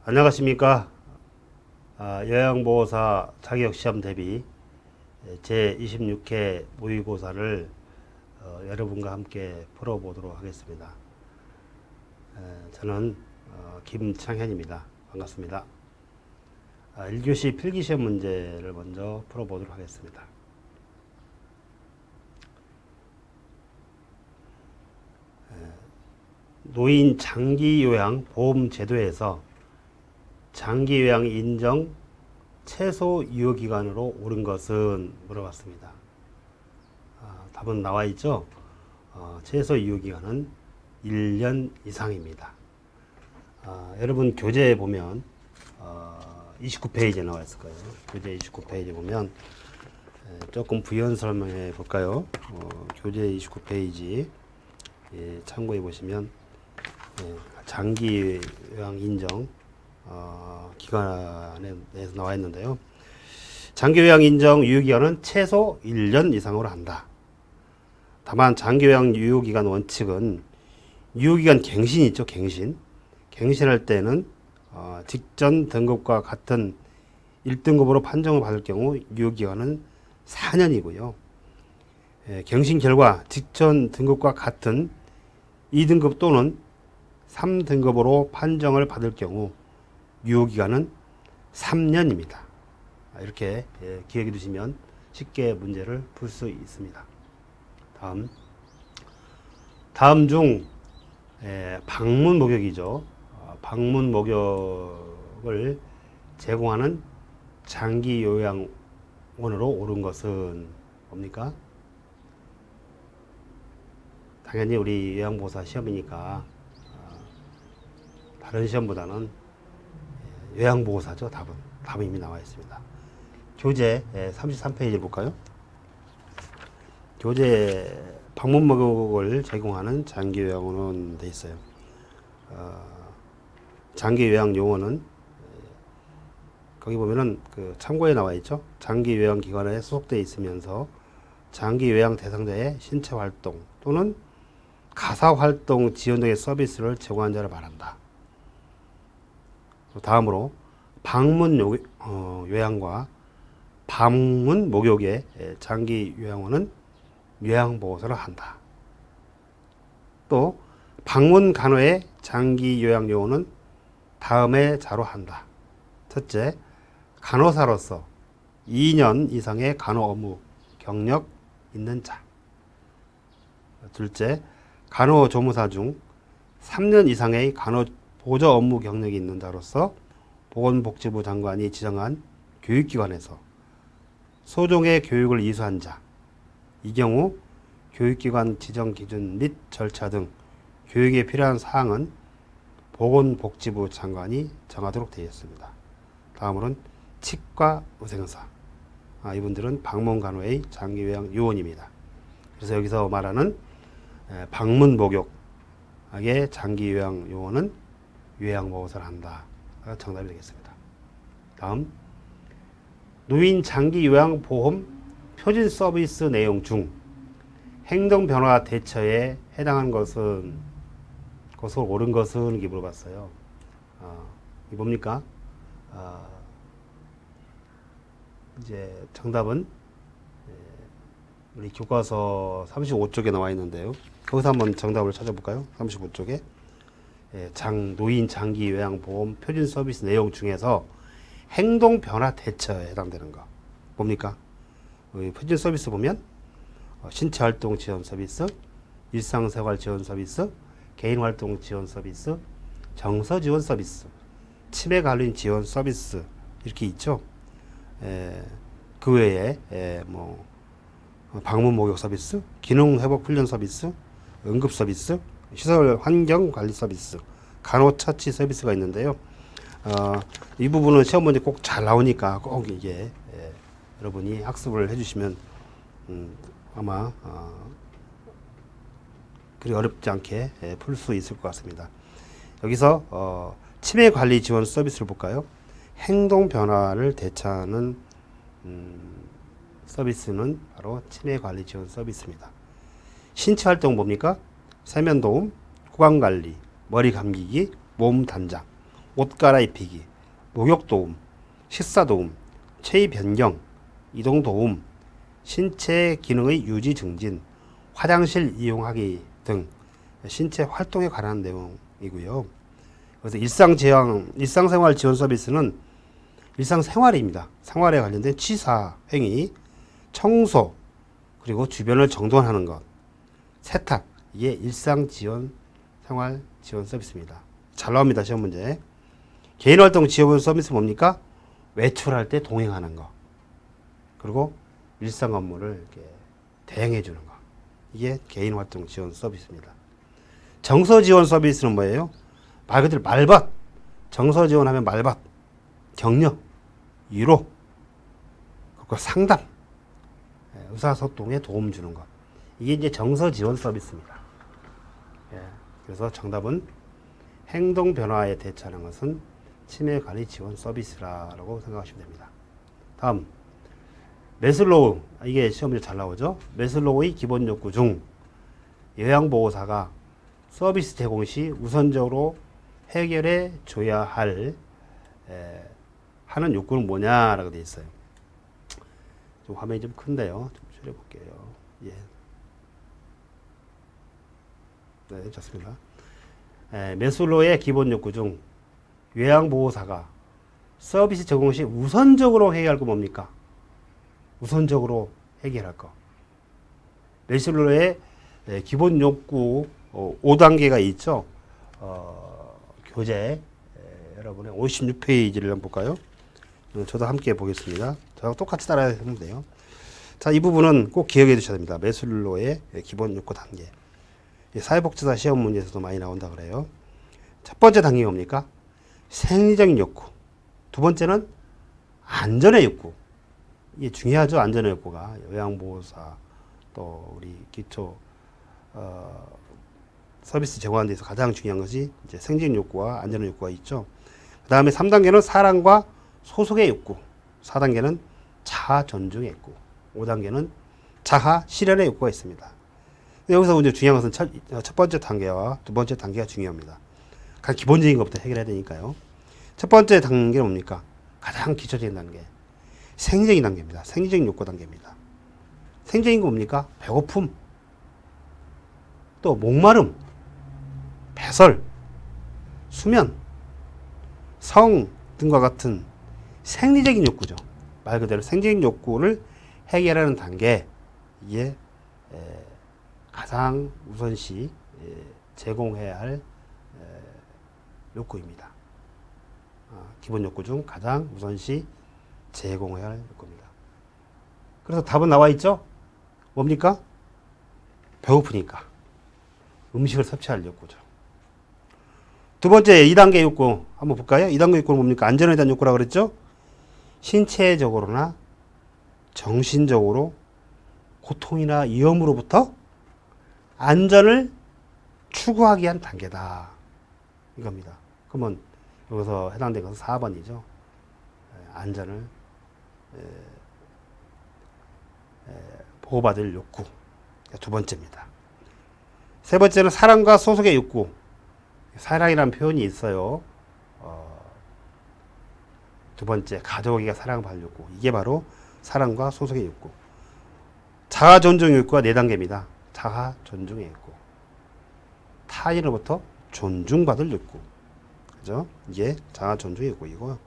안녕하십니까. 요양보호사 자격시험 대비 제26회 모의고사를 여러분과 함께 풀어보도록 하겠습니다. 저는 김창현입니다. 반갑습니다. 1교시 필기시험 문제를 먼저 풀어보도록 하겠습니다. 노인 장기요양 보험제도에서 장기요양 인정 최소 유효기간으로 오른 것은 물어봤습니다. 답은 나와 있죠. 최소 유효기간은 1년 이상입니다. 여러분 교재에 보면 29페이지에 나와 있을 거예요. 교재 29페이지 보면 조금 부연 설명해 볼까요? 교재 29페이지 참고해 보시면 장기요양 인정 기간에 대해서 나와 있는데요. 장기요양 인정 유효기간은 최소 1년 이상으로 한다. 다만 장기요양 유효기간 원칙은 유효기간 갱신이 있죠. 갱신할 때는 직전 등급과 같은 1등급으로 판정을 받을 경우 유효기간은 4년이고요. 갱신 결과 직전 등급과 같은 2등급 또는 3등급으로 판정을 받을 경우 유효기간은 3년입니다. 이렇게 기억해 두시면 쉽게 문제를 풀 수 있습니다. 다음 중 방문 목욕이죠. 방문 목욕을 제공하는 장기 요양원으로 오른 것은 뭡니까? 당연히 우리 요양보호사 시험이니까 다른 시험보다는 요양보호사죠. 답은 이미 나와 있습니다. 교재 33페이지 볼까요? 교재 방문 목욕을 제공하는 장기요양원은 돼 있어요. 장기요양요원은 거기 보면은 그 참고에 나와 있죠. 장기요양기관에 소속되어 있으면서 장기요양 대상자의 신체활동 또는 가사활동 지원 등의 서비스를 제공한 자를 말한다. 다음으로 방문 요양과 방문 목욕의 장기 요양원은 요양보호사를 한다. 또 방문 간호의 장기 요양 요원은 다음의 자로 한다. 첫째, 간호사로서 2년 이상의 간호 업무 경력 있는 자. 둘째, 간호조무사 중 3년 이상의 간호 보조 업무 경력이 있는 자로서 보건복지부 장관이 지정한 교육기관에서 소종의 교육을 이수한 자. 이 경우 교육기관 지정 기준 및 절차 등 교육에 필요한 사항은 보건복지부 장관이 정하도록 되어 있습니다. 다음으로는 치과 의생사. 이분들은 방문간호의 장기요양 요원입니다. 그래서 여기서 말하는 방문 목욕의 장기요양 요원은 요양보호사를 한다. 정답이 되겠습니다. 다음, 노인 장기요양보험 표준 서비스 내용 중 행동변화 대처에 해당하는 것은 옳은 것은 이렇게 물어봤어요. 이 뭡니까? 이제 정답은 우리 교과서 35쪽에 나와 있는데요. 거기서 한번 정답을 찾아볼까요? 35쪽에 노인 장기 요양보험 표준 서비스 내용 중에서 행동 변화 대처에 해당되는 거 뭡니까? 표준 서비스 보면 신체 활동 지원 서비스, 일상생활 지원 서비스, 개인 활동 지원 서비스, 정서 지원 서비스, 치매 관련 지원 서비스 이렇게 있죠. 그 외에 방문 목욕 서비스, 기능 회복 훈련 서비스, 응급 서비스, 시설 환경 관리 서비스, 간호 처치 서비스가 있는데요. 이 부분은 시험 문제 꼭 잘 나오니까 꼭 이게 여러분이 학습을 해주시면 아마 그리 어렵지 않게 풀 수 있을 것 같습니다. 여기서 치매 관리 지원 서비스를 볼까요? 행동 변화를 대처하는 서비스는 바로 치매 관리 지원 서비스입니다. 신체 활동 뭡니까? 세면 도움, 구강 관리, 머리 감기기, 몸 단장. 옷 갈아입히기, 목욕 도움, 식사 도움, 체위 변경, 이동 도움, 신체 기능의 유지 증진, 화장실 이용하기 등 신체 활동에 관한 내용이고요. 그래서 일상생활 지원 서비스는 일상생활입니다. 생활에 관련된 취사, 행위, 청소, 그리고 주변을 정돈하는 것, 세탁, 이게 생활 지원 서비스입니다. 잘 나옵니다. 시험 문제. 개인활동 지원 서비스 뭡니까? 외출할 때 동행하는 거. 그리고 일상 업무를 이렇게 대행해 주는 거. 이게 개인활동 지원 서비스입니다. 정서 지원 서비스는 뭐예요? 말 그대로 말밭. 정서 지원하면 말밭. 격려, 위로, 그리고 상담, 의사소통에 도움 주는 것. 이게 이제 정서 지원 서비스입니다. 그래서 정답은 행동 변화에 대처하는 것은 치매 관리 지원 서비스라고 생각하시면 됩니다. 다음, 매슬로우. 이게 시험에 잘 나오죠? 매슬로우의 기본 욕구 중 요양보호사가 서비스 제공 시 우선적으로 해결해 줘야 하는 욕구는 뭐냐라고 되어 있어요. 좀 화면이 좀 큰데요. 좀 줄여볼게요. 예. 네, 좋습니다. 매슬로우의 기본 욕구 중 요양보호사가 서비스 제공 시 우선적으로 해결할 거 뭡니까? 우선적으로 해결할 거. 매슬로우의 기본 욕구 5단계가 있죠. 교재 여러분의 56페이지를 한번 볼까요? 저도 함께 보겠습니다. 저하고 똑같이 따라야 하면 돼요. 자, 이 부분은 꼭 기억해 두셔야 됩니다. 매슬로우의 기본 욕구 단계. 사회복지사 시험 문제에서도 많이 나온다 그래요. 첫 번째 단계가 뭡니까? 생리적인 욕구. 두 번째는 안전의 욕구. 이게 중요하죠. 안전의 욕구가. 요양보호사 또 우리 기초 서비스 제공하는 데서 가장 중요한 것이 이제 생리적인 욕구와 안전의 욕구가 있죠. 그 다음에 3단계는 사랑과 소속의 욕구. 4단계는 자아 존중의 욕구. 5단계는 자아 실현의 욕구가 있습니다. 여기서 이제 중요한 것은 첫 번째 단계와 두 번째 단계가 중요합니다. 가장 기본적인 것부터 해결해야 되니까요. 첫 번째 단계는 뭡니까? 가장 기초적인 단계. 생리적인 단계입니다. 생리적인 욕구 단계입니다. 생리적인 거 뭡니까? 배고픔, 또 목마름, 배설, 수면, 성 등과 같은 생리적인 욕구죠. 말 그대로 생리적인 욕구를 해결하는 단계, 이게 가장 우선시 제공해야 할 욕구입니다. 기본 욕구 중 가장 우선시 제공해야 할 욕구입니다. 그래서 답은 나와 있죠? 뭡니까? 배고프니까 음식을 섭취할 욕구죠. 두 번째 2단계 욕구 한번 볼까요? 2단계 욕구는 뭡니까? 안전에 대한 욕구라고 그랬죠? 신체적으로나 정신적으로 고통이나 위험으로부터 안전을 추구하기 위한 단계다. 이겁니다. 그러면 여기서 해당된 것은 4번이죠. 안전을 보호받을 욕구. 두 번째입니다. 세 번째는 사랑과 소속의 욕구. 사랑이라는 표현이 있어요. 두 번째, 가족에게 사랑받을 욕구. 이게 바로 사랑과 소속의 욕구. 자아 존중 욕구가 4단계입니다. 자아 존중의 욕구. 타인으로부터 존중받을 욕구. 그죠? 이게 자아 존중의 욕구이고요.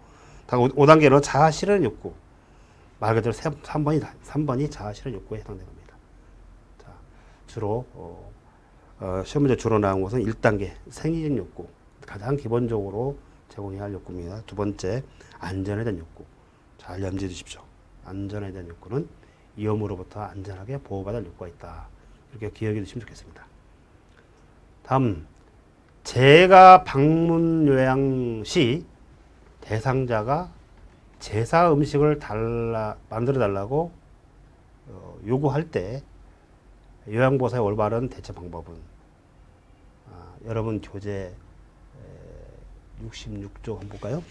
5단계로 자아 실현 욕구. 말 그대로 3번이 자아 실현 욕구에 해당되는 겁니다. 자, 주로, 시험 문제 주로 나온 것은 1단계, 생리적 욕구. 가장 기본적으로 제공해야 할 욕구입니다. 두 번째, 안전에 대한 욕구. 잘 염두해 주십시오. 안전에 대한 욕구는 위험으로부터 안전하게 보호받을 욕구가 있다. 이렇게 기억해 두시면 좋겠습니다. 다음, 제가 방문 요양 시 대상자가 제사 음식을 만들어 달라고 요구할 때 요양보호사의 올바른 대처 방법은 여러분 교재 66쪽 한번 볼까요?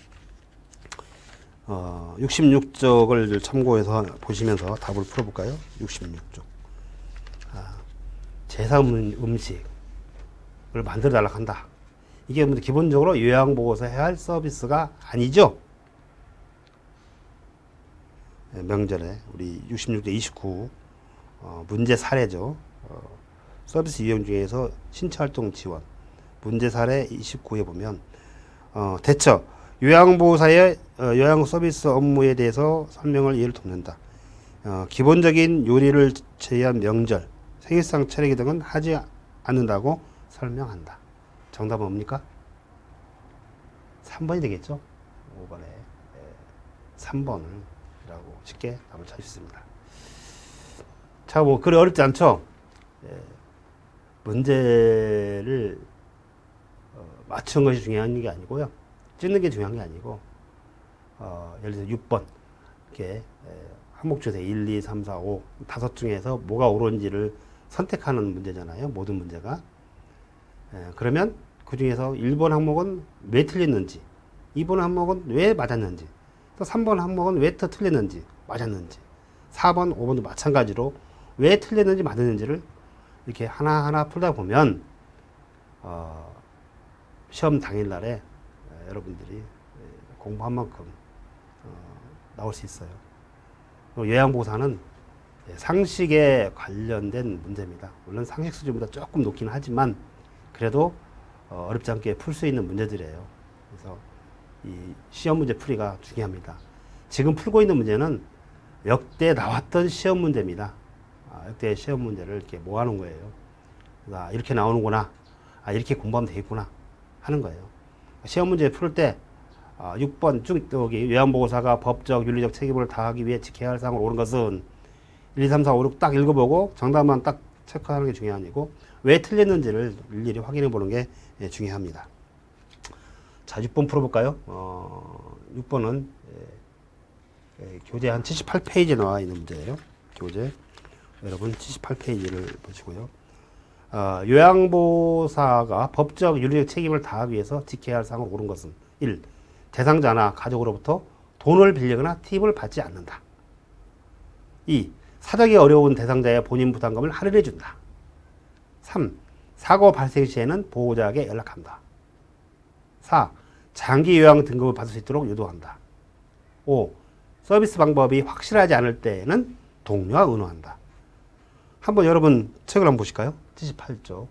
66쪽을 참고해서 보시면서 답을 풀어볼까요? 66쪽. 제사 음식을 만들어 달라고 한다. 이게 기본적으로 요양보고서 해야 할 서비스가 아니죠. 명절에 우리 66대 29 문제 사례죠. 서비스 이용 중에서 신체활동 지원 문제 사례 29에 보면 대처 요양보호사의 요양 서비스 업무에 대해서 설명을 이해를 돕는다. 기본적인 요리를 제외한 명절, 생일상 차례기 등은 하지 않는다고 설명한다. 정답은 뭡니까? 3번이 되겠죠? 5번에 3번을 라고 쉽게 답을 찾을 수 있습니다. 자, 뭐 그리 어렵지 않죠? 문제를 맞춘 것이 중요한 게 아니고요. 찍는 게 중요한 게 아니고 예를 들어서 6번 이렇게 항목조세 1, 2, 3, 4, 5 다섯 중에서 뭐가 옳은지를 선택하는 문제잖아요. 모든 문제가. 그러면 그 중에서 1번 항목은 왜 틀렸는지, 2번 항목은 왜 맞았는지, 또 3번 항목은 왜 또 틀렸는지, 맞았는지, 4번, 5번도 마찬가지로 왜 틀렸는지 맞았는지를 이렇게 하나하나 풀다 보면 시험 당일날에 여러분들이 공부한 만큼 나올 수 있어요. 요양보호사는 상식에 관련된 문제입니다. 물론 상식 수준보다 조금 높긴 하지만 그래도 어렵지 않게 풀 수 있는 문제들이에요. 그래서 이 시험 문제 풀이가 중요합니다. 지금 풀고 있는 문제는 역대 나왔던 시험 문제입니다. 역대 시험 문제를 이렇게 모아놓은 거예요. 이렇게 나오는구나. 이렇게 공부하면 되겠구나 하는 거예요. 시험 문제 풀 때 6번 쭉 여기 요양보호사가 법적 윤리적 책임을 다하기 위해 지켜야 할 사항을 옳은 것은 1, 2, 3, 4, 5, 6 딱 읽어보고 정답만 딱 체크하는 게 중요한 아니고 왜 틀렸는지를 일일이 확인해 보는 게 중요합니다. 자, 6번 풀어볼까요? 6번은 교재 한 78페이지에 나와 있는 문제예요. 교재 여러분 78페이지를 보시고요. 요양보호사가 법적 윤리적 책임을 다하기 위해서 지켜야 할 사항을 옳은 것은 1. 대상자나 가족으로부터 돈을 빌리거나 팁을 받지 않는다. 2. 사정이 어려운 대상자의 본인 부담금을 할인해 준다. 3. 사고 발생 시에는 보호자에게 연락한다. 4. 장기 요양 등급을 받을 수 있도록 유도한다. 5. 서비스 방법이 확실하지 않을 때에는 동료와 의논한다. 한번 여러분 책을 한번 보실까요? 78쪽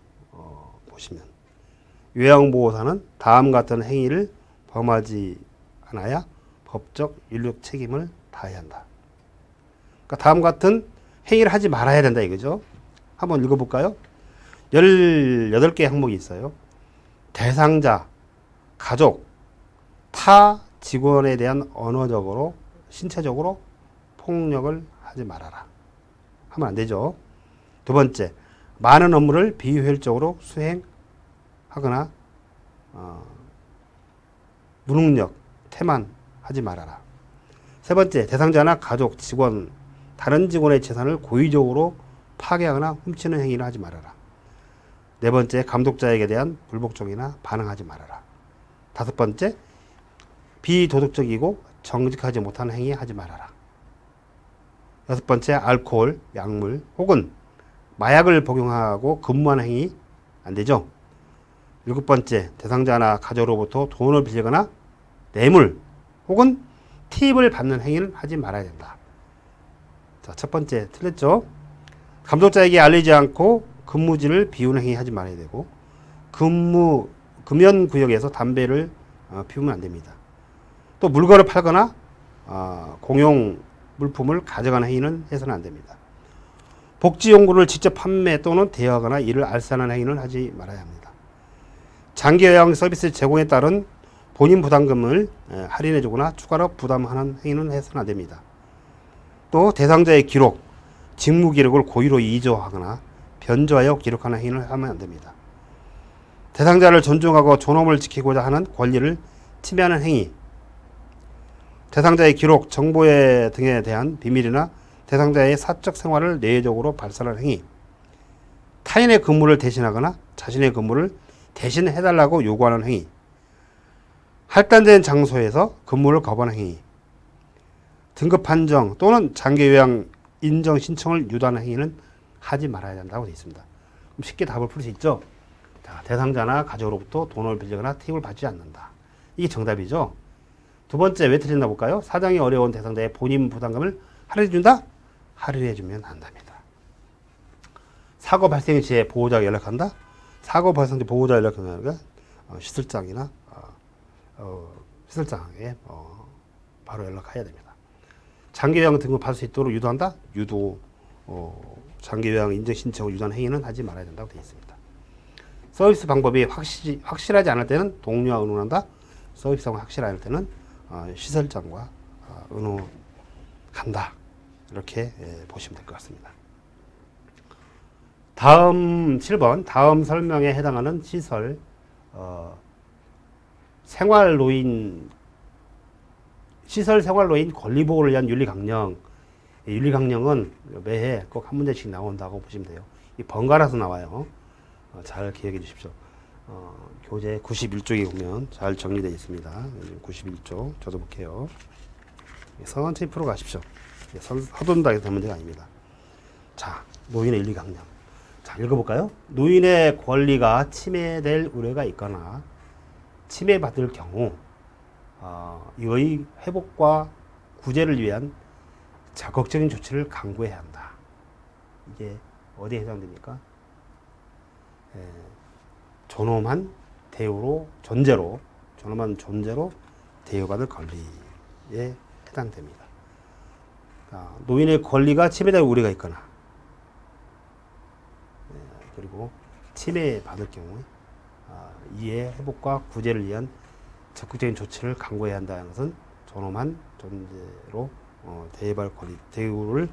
보시면 요양보호사는 다음 같은 행위를 범하지 않아야 법적 윤리적 책임을 다해야 한다. 그러니까 다음 같은 행위를 하지 말아야 된다 이거죠. 한번 읽어볼까요? 18개 항목이 있어요. 대상자, 가족, 타 직원에 대한 언어적으로, 신체적으로 폭력을 하지 말아라. 하면 안 되죠. 두 번째, 많은 업무를 비효율적으로 수행하거나 무능력, 태만하지 말아라. 세 번째, 대상자나 가족, 직원, 다른 직원의 재산을 고의적으로 파괴하거나 훔치는 행위를 하지 말아라. 네 번째, 감독자에게 대한 불복종이나 반항하지 말아라. 다섯 번째, 비도덕적이고 정직하지 못한 행위 하지 말아라. 여섯 번째, 알코올, 약물 혹은 마약을 복용하고 근무하는 행위 안 되죠. 일곱 번째, 대상자나 가족으로부터 돈을 빌리거나 뇌물 혹은 팁을 받는 행위를 하지 말아야 된다. 자, 첫 번째 틀렸죠. 감독자에게 알리지 않고 근무지를 비우는 행위 하지 말아야 되고, 금연 구역에서 담배를 피우면 안 됩니다. 또 물건을 팔거나 공용 물품을 가져가는 행위는 해서는 안 됩니다. 복지용구를 직접 판매 또는 대여하거나 이를 알선하는 행위는 하지 말아야 합니다. 장기요양 서비스 제공에 따른 본인 부담금을 할인해주거나 추가로 부담하는 행위는 해서는 안 됩니다. 또 대상자의 기록, 직무 기록을 고의로 이조하거나 변조하여 기록하는 행위를 하면 안 됩니다. 대상자를 존중하고 존엄을 지키고자 하는 권리를 침해하는 행위, 대상자의 기록, 정보 등에 대한 비밀이나 대상자의 사적 생활을 내외적으로 발설하는 행위, 타인의 근무를 대신하거나 자신의 근무를 대신해달라고 요구하는 행위, 할당된 장소에서 근무를 거부하는 행위, 등급 판정 또는 장기요양 인정 신청을 유도하는 행위는 하지 말아야 된다고 되어 있습니다. 그럼 쉽게 답을 풀 수 있죠? 자, 대상자나 가족으로부터 돈을 빌리거나 팁을 받지 않는다. 이게 정답이죠. 두 번째 왜 틀렸나 볼까요? 사정이 어려운 대상자의 본인 부담금을 할애해준다? 할애해주면 안답니다. 사고 발생 시에 보호자가 연락한다? 사고 발생 시 보호자 연락하는 게 시설장이나 시설장에 바로 연락해야 됩니다. 장기요양 등급 받을 수 있도록 유도한다? 유도 장기요양 인증 신청을 유도하는 행위는 하지 말아야 된다고 되어 있습니다. 서비스 방법이 확실하지 않을 때는 동료와 의논한다? 서비스 방법이 확실하지 않을 때는 시설장과 의논한다. 이렇게 보시면 될 것 같습니다. 다음 7번 다음 설명에 해당하는 시설 시설 생활노인 권리보호를 위한 윤리강령. 윤리강령은 매해 꼭 한 문제씩 나온다고 보시면 돼요. 이 번갈아서 나와요. 잘 기억해 주십시오. 교재 91쪽에 보면 잘 정리되어 있습니다. 91쪽 저도 볼게요. 천천히 풀어가십시오. 서둔다고 해서 될 문제가 아닙니다. 자, 노인의 윤리강령. 자, 읽어볼까요? 노인의 권리가 침해될 우려가 있거나 침해받을 경우 이의 회복과 구제를 위한 적극적인 조치를 강구해야 한다. 이게 어디에 해당됩니까? 존엄한 존재로 대우받을 권리에 해당됩니다. 노인의 권리가 침해될 우려가 있거나 그리고 침해받을 경우 이의 회복과 구제를 위한 적극적인 조치를 강구해야 한다는 것은 존엄한 존재로 대우를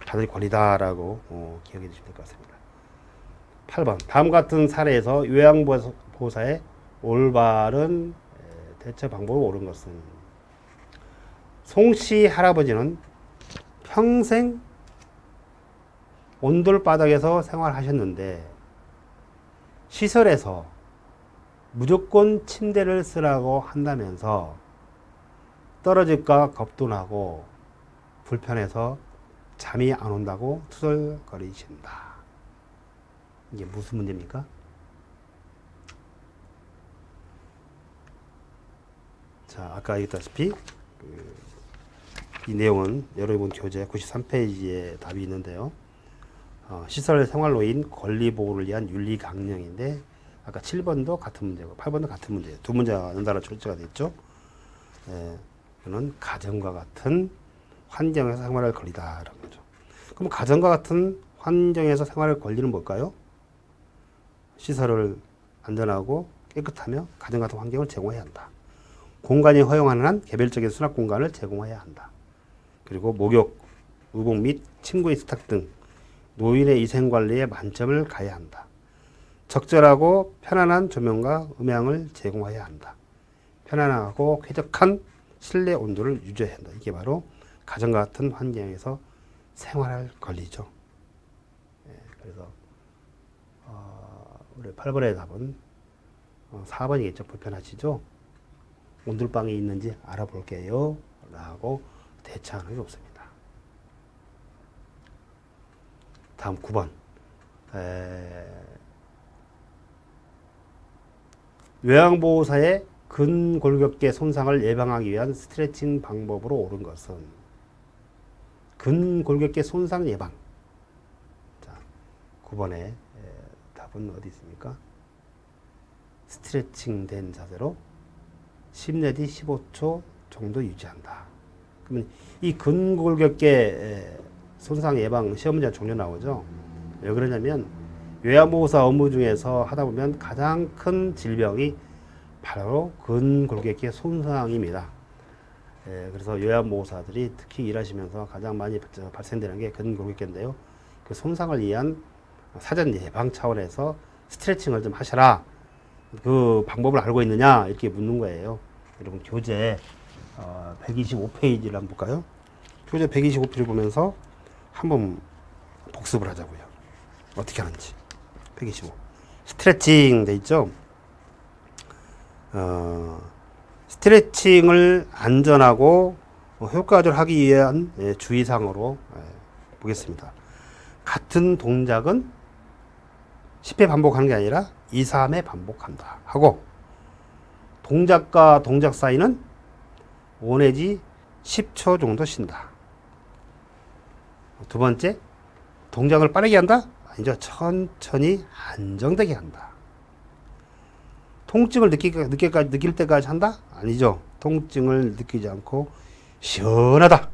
받을 권리다라고 기억해 주시면 될 것 같습니다. 8번 다음 같은 사례에서 요양보호사의 올바른 대처 방법을 옳은 것은 송씨 할아버지는 평생 온돌바닥에서 생활하셨는데 시설에서 무조건 침대를 쓰라고 한다면서 떨어질까 겁도 나고 불편해서 잠이 안 온다고 투덜거리신다. 이게 무슨 문제입니까? 자, 아까 얘기했다시피 이 내용은 여러분 교재 93페이지에 답이 있는데요. 시설 생활노인 권리 보호를 위한 윤리 강령인데 아까 7번도 같은 문제고 8번도 같은 문제예요. 두 문제가 연달아 출제가 됐죠. 이거는 가정과 같은 환경에서 생활할 권리다라는 거죠. 그럼 가정과 같은 환경에서 생활할 권리는 뭘까요? 시설을 안전하고 깨끗하며 가정 같은 환경을 제공해야 한다. 공간이 허용하는 한 개별적인 수납 공간을 제공해야 한다. 그리고 목욕, 의복 및 침구의 세탁 등 노인의 위생관리에 만점을 가해야 한다. 적절하고 편안한 조명과 음향을 제공해야 한다. 편안하고 쾌적한 실내 온도를 유지해야 한다. 이게 바로 가정과 같은 환경에서 생활할 권리죠. 그래서 우리 8번의 답은 4번이겠죠. 불편하시죠? 온돌방이 있는지 알아볼게요. 라고 대처하는 게 없습니다. 다음 9번. 요양보호사의 근골격계 손상을 예방하기 위한 스트레칭 방법으로 옳은 것은 근골격계 손상 예방. 자, 9번에 답은 어디 있습니까? 스트레칭 된 자세로 10 내지 15초 정도 유지한다. 그러면 이 근골격계 손상 예방 시험 문제 종류 나오죠. 왜 그러냐면 요양보호사 업무 중에서 하다 보면 가장 큰 질병이 바로 근골격계 손상입니다. 그래서 요양보호사들이 특히 일하시면서 가장 많이 발생되는 게 근골격계인데요. 그 손상을 위한 사전 예방 차원에서 스트레칭을 좀 하셔라. 그 방법을 알고 있느냐 이렇게 묻는 거예요. 여러분 교재 125페이지를 한번 볼까요? 교재 125페이지를 보면서 한번 복습을 하자고요. 어떻게 하는지. 125. 스트레칭 돼 있죠? 스트레칭을 안전하고 효과적으로 하기 위한 주의사항으로 보겠습니다. 같은 동작은 10회 반복하는 게 아니라 2, 3회 반복한다 하고, 동작과 동작 사이는 5 내지 10초 정도 쉰다. 두 번째, 동작을 빠르게 한다? 아니죠. 천천히 안정되게 한다. 통증을 느낄 때까지 한다? 아니죠. 통증을 느끼지 않고 시원하다.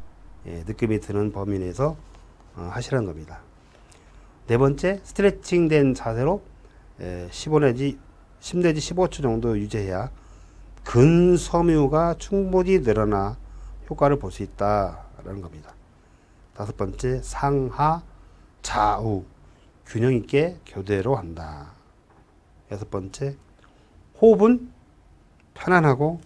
예, 느낌이 드는 범위 내에서 하시라는 겁니다. 네 번째, 스트레칭 된 자세로 10 내지 15초 정도 유지해야 근섬유가 충분히 늘어나 효과를 볼 수 있다라는 겁니다. 다섯 번째, 상하 좌우 균형 있게 교대로 한다. 여섯 번째, 호흡은 편안하고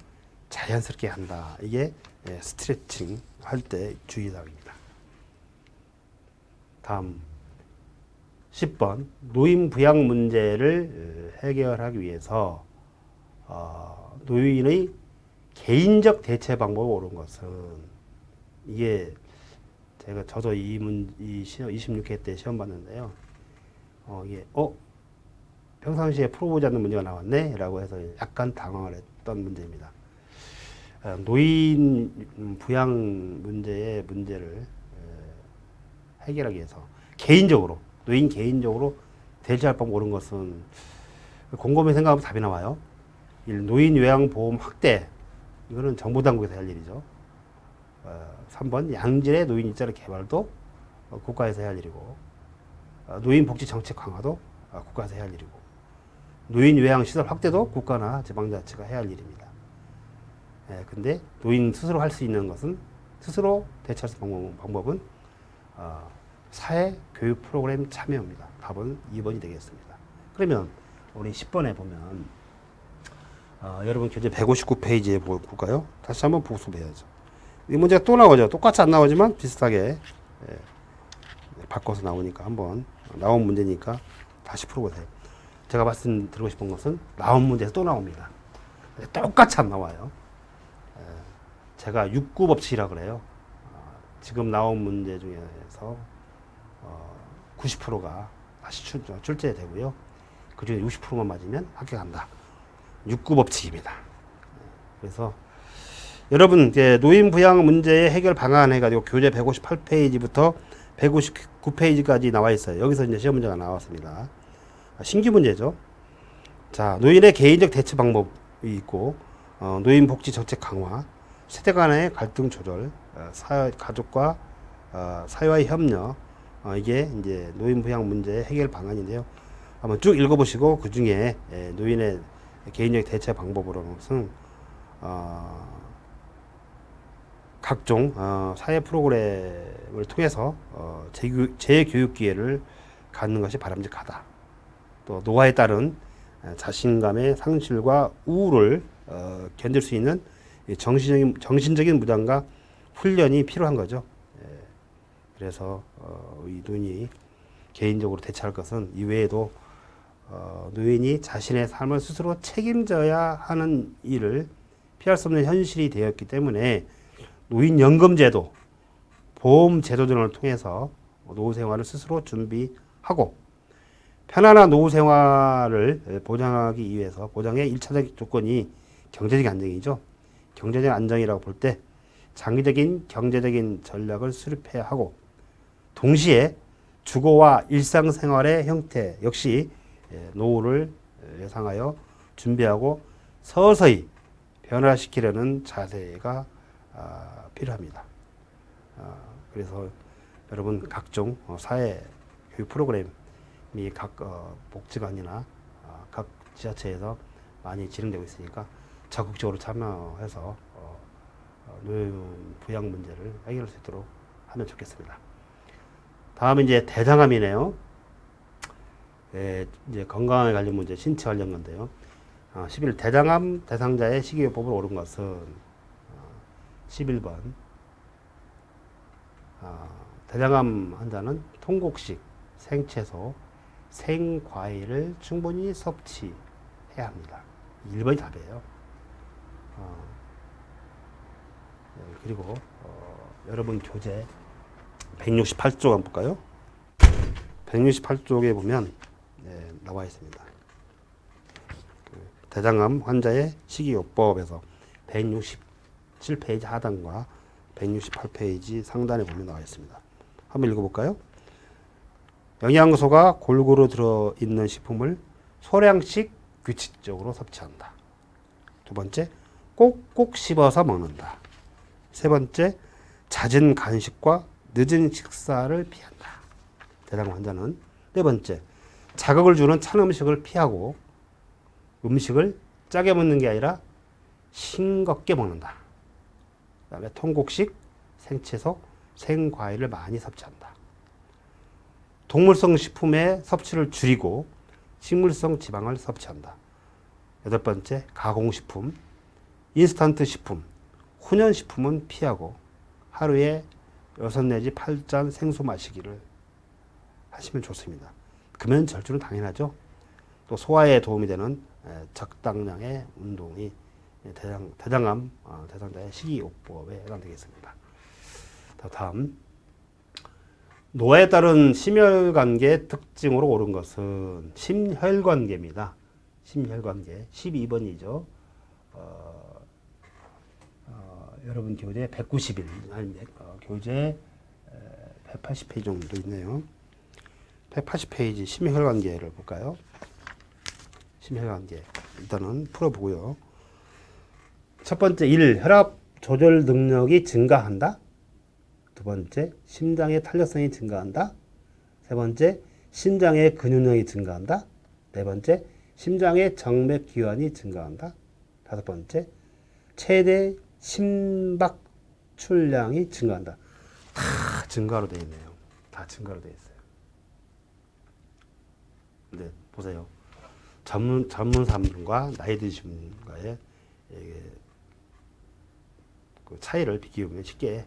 자연스럽게 한다. 이게 스트레칭 할 때 주의사항입니다. 다음 10번, 노인 부양 문제를 해결하기 위해서 노인의 개인적 대체 방법을 옳은 것은, 이게 저도 이 시험 26회 때 시험 봤는데요. 이게 평상시에 풀어보지 않는 문제가 나왔네 라고 해서 약간 당황을 했던 문제입니다. 노인 부양 문제를 해결하기 위해서 노인 개인적으로 대처할 방법 옳은 것은, 곰곰이 생각하면 답이 나와요. 노인 요양보험 확대, 이거는 정부 당국에서 할 일이죠. 3번, 양질의 노인 일자리 개발도 국가에서 해야 할 일이고, 노인 복지 정책 강화도 국가에서 해야 할 일이고, 노인 요양 시설 확대도 국가나 지방자치가 해야 할 일입니다. 근데 노인 스스로 할 수 있는 것은, 스스로 대처할 수 있는 방법은 사회 교육 프로그램 참여입니다. 답은 2번이 되겠습니다. 그러면 우리 10번에 보면 여러분 교재 159페이지에 볼까요? 다시 한번 복습해야죠. 이 문제가 또 나오죠. 똑같이 안 나오지만 비슷하게 바꿔서 나오니까, 한번 나온 문제니까 다시 풀어보세요. 제가 말씀드리고 싶은 것은, 나온 문제에서 또 나옵니다. 똑같이 안 나와요. 제가 6구 법칙이라고 그래요. 지금 나온 문제 중에서 90%가 다시 출제되고요. 그 중에 60%만 맞으면 합격한다. 6구 법칙입니다. 그래서 여러분, 노인 부양 문제의 해결 방안 해가지고 교재 158페이지부터 159페이지까지 나와 있어요. 여기서 이제 시험 문제가 나왔습니다. 신규 문제죠. 자, 노인의 개인적 대처 방법이 있고, 노인 복지 정책 강화, 세대 간의 갈등 조절, 가족과 사회와의 협력, 이게 이제 노인 부양 문제의 해결 방안인데요. 한번 쭉 읽어보시고, 그 중에 노인의 개인적 대처 방법으로는 각종 사회 프로그램을 통해서 재교육 기회를 갖는 것이 바람직하다. 또 노화에 따른 자신감의 상실과 우울을 견딜 수 있는 정신적인 부담과 훈련이 필요한 거죠. 그래서 이 노인이 개인적으로 대처할 것은, 이외에도 노인이 자신의 삶을 스스로 책임져야 하는 일을 피할 수 없는 현실이 되었기 때문에, 노인연금제도, 보험제도 등을 통해서 노후 생활을 스스로 준비하고, 편안한 노후 생활을 보장하기 위해서, 보장의 1차적 조건이 경제적 안정이죠. 경제적 안정이라고 볼 때 장기적인 경제적인 전략을 수립해야 하고, 동시에 주거와 일상생활의 형태 역시 노후를 예상하여 준비하고 서서히 변화시키려는 자세가 필요합니다. 그래서 여러분, 각종 사회 교육 프로그램이 각 복지관이나 각 지자체에서 많이 진행되고 있으니까 적극적으로 참여해서 노인 부양 문제를 해결할 수 있도록 하면 좋겠습니다. 다음은 이제 대장암이네요. 이제 건강에 관련 문제, 신체 관련 건데요. 11 대장암 대상자의 식이요법을 옳은 것은 11번 대장암 환자는 통곡식, 생채소, 생과일을 충분히 섭취해야 합니다. 1번이 답이에요. 그리고 여러분 교재 168쪽 한번 볼까요? 168쪽에 보면 나와 있습니다. 대장암 환자의 식이요법에서 167페이지 하단과 168페이지 상단에 보면 나와 있습니다. 한번 읽어볼까요? 영양소가 골고루 들어있는 식품을 소량씩 규칙적으로 섭취한다. 두 번째, 꼭꼭 씹어서 먹는다. 세 번째, 잦은 간식과 늦은 식사를 피한다. 대장암 환자는. 네 번째, 자극을 주는 찬 음식을 피하고 음식을 짜게 먹는 게 아니라 싱겁게 먹는다. 그 다음에 통곡식, 생채소, 생과일을 많이 섭취한다. 동물성 식품의 섭취를 줄이고 식물성 지방을 섭취한다. 여덟 번째, 가공식품, 인스턴트 식품, 훈연식품은 피하고 하루에 6 내지 8잔 생수 마시기를 하시면 좋습니다. 금연 절주는 당연하죠. 또 소화에 도움이 되는 적당량의 운동이 대장암 대상자의 식이요법에 해당되겠습니다. 다음, 노화에 따른 심혈관계 특징으로 옳은 것은 심혈관계입니다. 심혈관계 12번이죠. 여러분 교재 190일 아니 교재 180페이지 정도 있네요. 180페이지 심혈관계를 볼까요? 심혈관계 일단은 풀어보고요. 첫 번째 1. 혈압 조절 능력이 증가한다. 두 번째, 심장의 탄력성이 증가한다. 세 번째, 심장의 근육량이 증가한다. 네 번째, 심장의 정맥 기관이 증가한다. 다섯 번째, 최대 심박출량이 증가한다. 다 증가로 되어 있네요. 다 증가로 되어 있어요. 근데 보세요. 전문 사람들과 나이 드신 분과의 그 차이를 비교하면 쉽게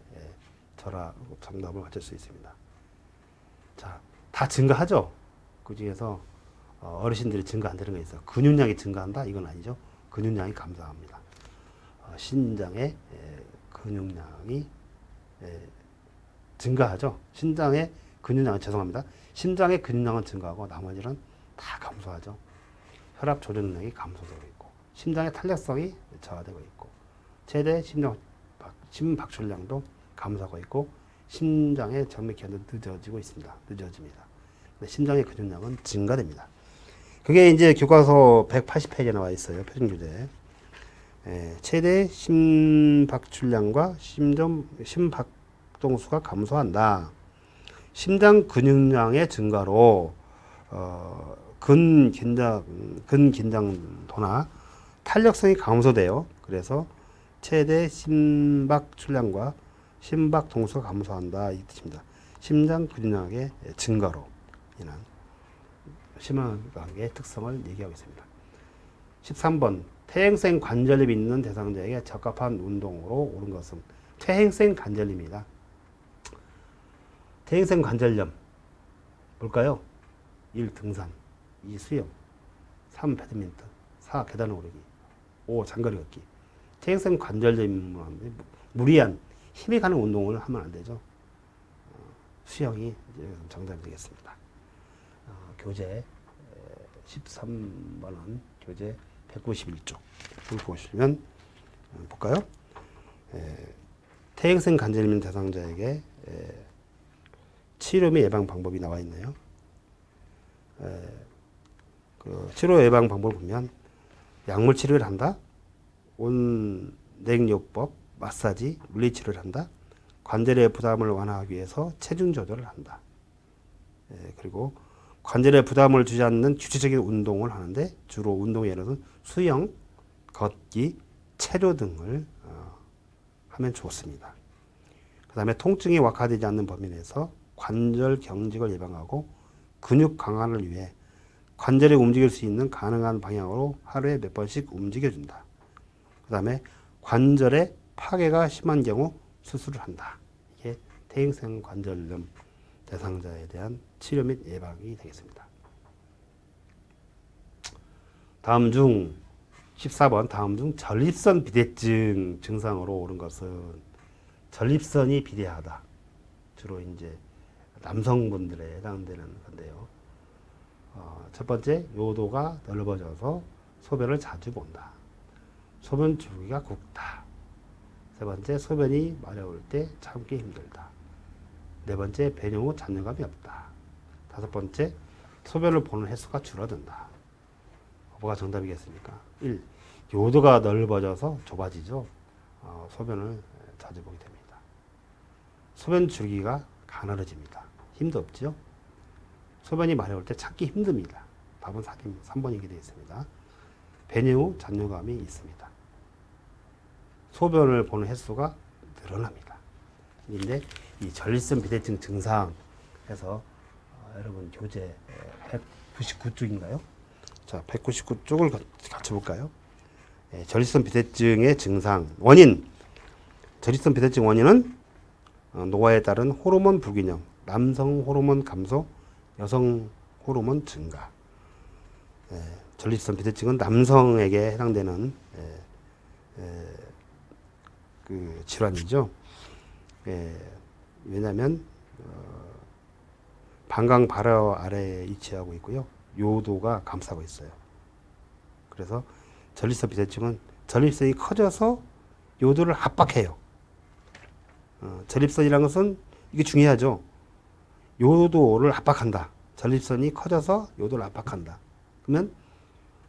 정답을 맞출 수 있습니다. 자, 다 증가하죠. 그 중에서 어르신들이 증가 안 되는 게 있어요. 근육량이 증가한다? 이건 아니죠. 근육량이 감소합니다. 신장의 근육량이 증가하죠. 신장의 근육량은 죄송합니다. 심장의 근육량은 증가하고 나머지는 다 감소하죠. 혈압 조절 능력이 감소되고 있고 심장의 탄력성이 저하되고 있고 최대 심박출량도 감소하고 있고 심장의 정맥 기관도 늦어지고 있습니다. 늦어집니다. 심장의 근육량은 증가됩니다. 그게 이제 교과서 180페이지에 나와 있어요. 표준 교재. 최대 심박출량과 심박동수가 감소한다. 심장 근육량의 증가로 근긴장도나 탄력성이 감소돼요. 그래서 최대 심박출량과 심박동수가 감소한다 이 뜻입니다. 심장 근육량의 증가로 인한 심혈관계의 특성을 얘기하고 있습니다. 13번 퇴행성 관절염이 있는 대상자에게 적합한 운동으로 옳은 것은 퇴행성 관절염입니다. 퇴행성 관절염 볼까요? 1. 등산 2. 수영 3. 배드민턴 4. 계단 오르기 5. 장거리 걷기 퇴행성 관절염은 무리한 힘이 가는 운동을 하면 안 되죠. 수영이 정답이 되겠습니다. 교재 13번은 교재 191쪽 보시면 볼까요? 퇴행성 관절염 대상자에게 치료 및 예방 방법이 나와 있네요. 그 치료 예방 방법을 보면 약물 치료를 한다, 온냉요법, 마사지, 물리치료를 한다, 관절의 부담을 완화하기 위해서 체중 조절을 한다. 그리고 관절의 부담을 주지 않는 규칙적인 운동을 하는데 주로 운동 예로는 수영, 걷기, 체조 등을 하면 좋습니다. 그 다음에 통증이 악화되지 않는 범위 내에서 관절 경직을 예방하고 근육 강화를 위해 관절이 움직일 수 있는 가능한 방향으로 하루에 몇 번씩 움직여준다. 그 다음에 관절의 파괴가 심한 경우 수술을 한다. 이게 퇴행성 관절염 대상자에 대한 치료 및 예방이 되겠습니다. 다음 중 14번 다음 중 전립선 비대증 증상으로 옳은 것은 전립선이 비대하다. 주로 이제 남성분들에 해당되는 건데요. 첫 번째, 요도가 넓어져서 소변을 자주 본다. 소변 주기가 굵다. 세 번째, 소변이 마려울 때 참기 힘들다. 네 번째, 배뇨 후 잔여감이 없다. 다섯 번째, 소변을 보는 횟수가 줄어든다. 뭐가 정답이겠습니까? 1. 요도가 넓어져서 좁아지죠. 소변을 자주 보게 됩니다. 소변 줄기가 가늘어집니다. 힘도 없죠. 소변이 마려울 때 찾기 힘듭니다. 답은 3번이게 되어 있습니다. 배뇨 후 잔여감이 있습니다. 소변을 보는 횟수가 늘어납니다. 근데 이 전립선 비대증 증상에서 여러분 교재 199쪽인가요? 자, 199쪽을 같이 볼까요? 전립선 비대증의 증상 원인. 전립선 비대증 원인은 노화에 따른 호르몬 불균형, 남성 호르몬 감소, 여성 호르몬 증가. 전립선 비대증은 남성에게 해당되는 그 질환이죠. 왜냐하면 방광 발화 아래에 위치하고 있고요. 요도가 감싸고 있어요. 그래서 전립선 비대증은 전립선이 커져서 요도를 압박해요. 전립선이라는 것은 이게 중요하죠. 요도를 압박한다. 전립선이 커져서 요도를 압박한다. 그러면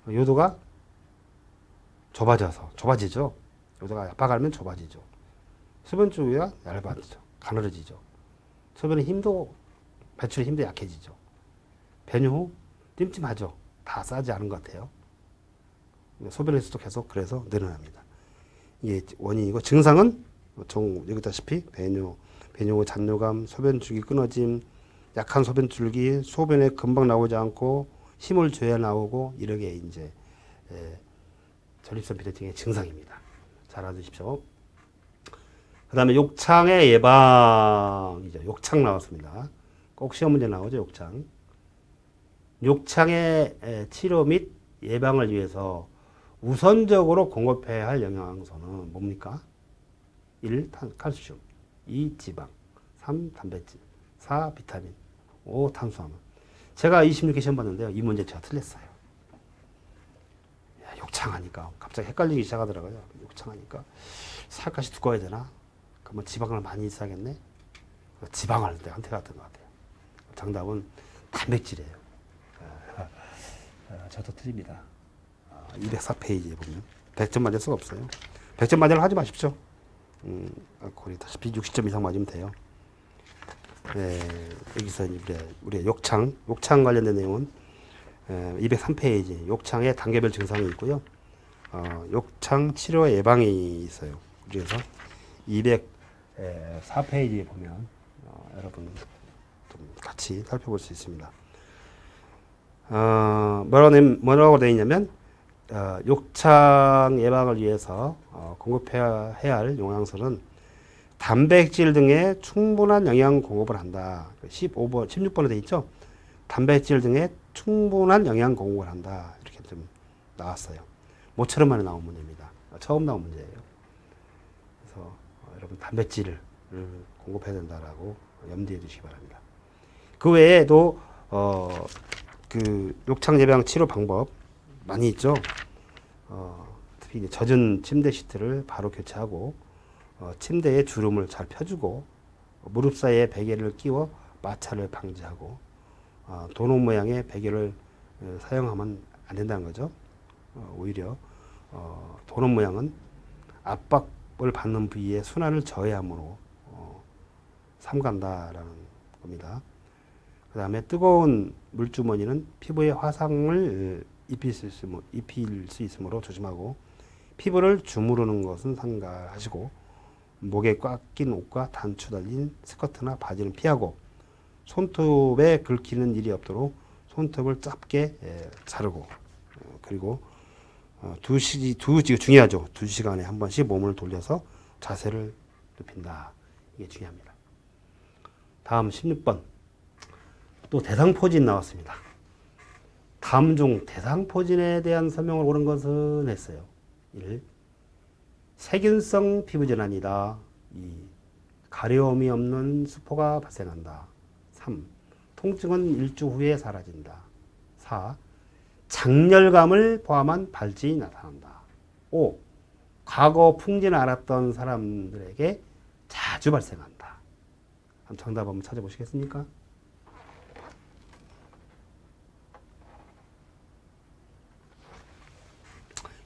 요도가 좁아지죠. 요도가 압박하면 좁아지죠. 소변 주기가 얇아지죠. 가늘어지죠. 소변의 힘도 배출의 힘도 약해지죠. 배뇨 후 찜찜하죠. 다 싸지 않은 것 같아요. 소변의 수도 계속 그래서 늘어납니다. 이게 원인이고 증상은 여기 있다시피 배뇨 후 잔뇨감, 소변 줄기 끊어짐, 약한 소변 줄기, 소변에 금방 나오지 않고 힘을 줘야 나오고 이렇게 이제 전립선 비대증의 증상입니다. 잘 알아두십시오. 그 다음에 욕창의 예방이죠. 욕창 나왔습니다. 꼭 시험 문제 나오죠. 욕창. 욕창의 치료 및 예방을 위해서 우선적으로 공급해야 할 영양소는 뭡니까? 1. 칼슘, 2. 지방, 3. 단백질, 4. 비타민, 5. 탄수화물. 제가 26개 시험 봤는데요. 이 문제 제가 틀렸어요. 욕창하니까 갑자기 헷갈리기 시작하더라고요. 욕창하니까 살갗이 두꺼워야 되나? 그러면 지방을 많이 있어야겠네? 지방을 내가 선택했던 것 같아요. 정답은 단백질이에요. 저도 틀립니다. 204페이지에 보면 100점 맞을 수가 없어요. 100점 맞으려 하지 마십시오. 거의 다시피 60점 이상 맞으면 돼요. 여기서 우리 욕창 관련된 내용은 203페이지 욕창의 단계별 증상이 있고요. 욕창 치료 예방이 있어요. 그래서 204페이지에 보면 여러분 좀 같이 살펴볼 수 있습니다. 뭐라고 되어 있냐면 욕창 예방을 위해서 공급해야 할 영양소는 단백질 등의 충분한 영양 공급을 한다. 15번, 16번에 되어 있죠. 단백질 등의 충분한 영양 공급을 한다. 이렇게 좀 나왔어요. 모처럼 만에 나온 문제입니다. 처음 나온 문제예요. 그래서 여러분 단백질을 공급해야 된다라고 염두에 두시기 바랍니다. 그 외에도 그 욕창 예방 치료 방법 많이 있죠. 특히 젖은 침대 시트를 바로 교체하고 침대에 주름을 잘 펴주고 무릎 사이에 베개를 끼워 마찰을 방지하고 도넛 모양의 베개를 사용하면 안 된다는 거죠. 오히려 도넛 모양은 압박을 받는 부위에 순환을 저해함으로 삼간다라는 겁니다. 그 다음에 뜨거운 물주머니는 피부에 화상을 입힐 수 있으므로 조심하고 피부를 주무르는 것은 삼가하시고 목에 꽉 낀 옷과 단추 달린 스커트나 바지는 피하고 손톱에 긁히는 일이 없도록 손톱을 짧게 자르고 그리고 중요하죠. 2시간에 한 번씩 몸을 돌려서 자세를 눕힌다. 이게 중요합니다. 다음 16번 또 대상포진 나왔습니다. 다음 중 대상포진에 대한 설명을 옳은 것은 했어요. 1. 세균성 피부질환이다. 2. 가려움이 없는 수포가 발생한다. 3. 통증은 일주 후에 사라진다. 4. 장렬감을 포함한 발진이 나타난다. 5. 과거 풍진을 앓았던 사람들에게 자주 발생한다. 한번 정답 한번 찾아보시겠습니까?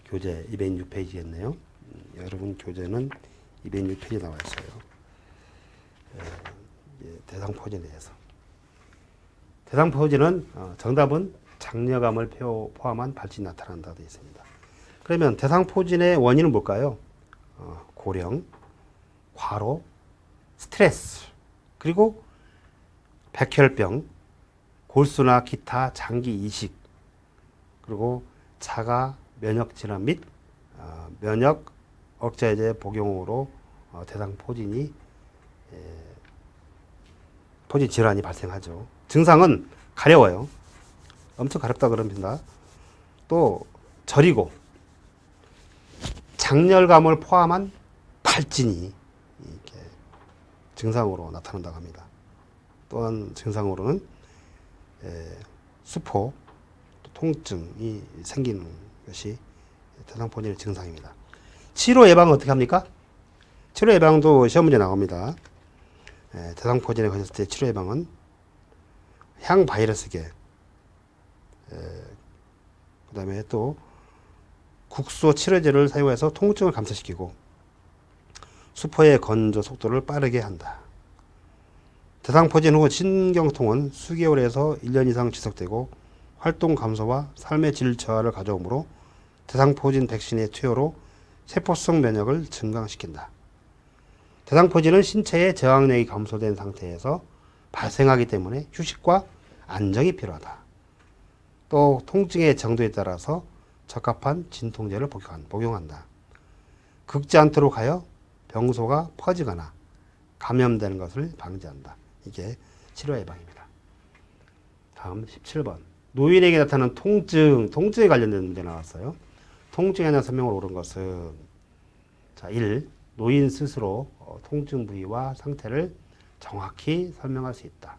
교재 206페이지겠네요. 여러분 교재는 206페이지 나와 있어요. 대상포진에 대해서. 대상포진은 정답은 장려감을 포함한 발진이 나타난다 되어 있습니다. 그러면 대상포진의 원인은 뭘까요? 고령, 과로, 스트레스, 그리고 백혈병, 골수나 기타 장기 이식, 그리고 자가 면역 질환 및 면역 억제제 복용으로 대상포진 질환이 발생하죠. 증상은 가려워요. 엄청 가렵다 그럽니다. 또 저리고 장렬감을 포함한 발진이 이렇게 증상으로 나타난다고 합니다. 또한 증상으로는 수포, 통증이 생기는 것이 대상포진의 증상입니다. 치료 예방은 어떻게 합니까? 치료 예방도 시험 문제 나옵니다. 대상포진에 걸렸을 때 치료 예방은 항바이러스계, 그 다음에 또 국소 치료제를 사용해서 통증을 감소시키고 수포의 건조 속도를 빠르게 한다. 대상포진 후 신경통은 수개월에서 1년 이상 지속되고 활동 감소와 삶의 질 저하를 가져오므로 대상포진 백신의 투여로 세포성 면역을 증강시킨다. 대상포진은 신체의 저항력이 감소된 상태에서 발생하기 때문에 휴식과 안정이 필요하다. 또 통증의 정도에 따라서 적합한 진통제를 복용한다. 긁지 않도록 하여 병소가 퍼지거나 감염되는 것을 방지한다. 이게 치료 예방입니다. 다음 17번. 노인에게 나타나는 통증에 관련된 문제 나왔어요. 통증에 대한 설명을 옳은 것은 자, 1. 노인 스스로 통증 부위와 상태를 정확히 설명할 수 있다.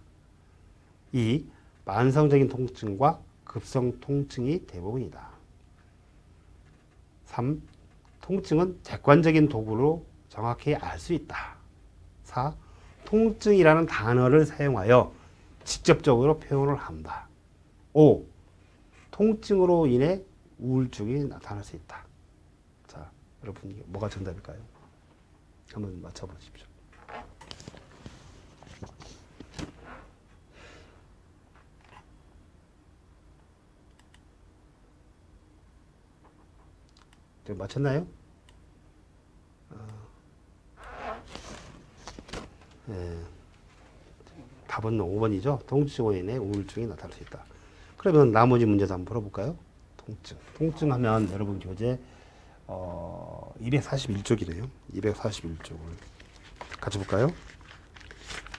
2. 만성적인 통증과 급성 통증이 대부분이다. 3. 통증은 객관적인 도구로 정확히 알 수 있다. 4. 통증이라는 단어를 사용하여 직접적으로 표현을 한다. 5. 통증으로 인해 우울증이 나타날 수 있다. 자, 여러분 뭐가 정답일까요? 한번 맞춰보십시오. 맞췄나요? 답은 5번이죠. 통증으로 인해 우울증이 나타날 수 있다. 그러면 나머지 문제도 한번 풀어볼까요? 통증 하면 여러분 교재 241쪽이네요. 241쪽을 같이 볼까요?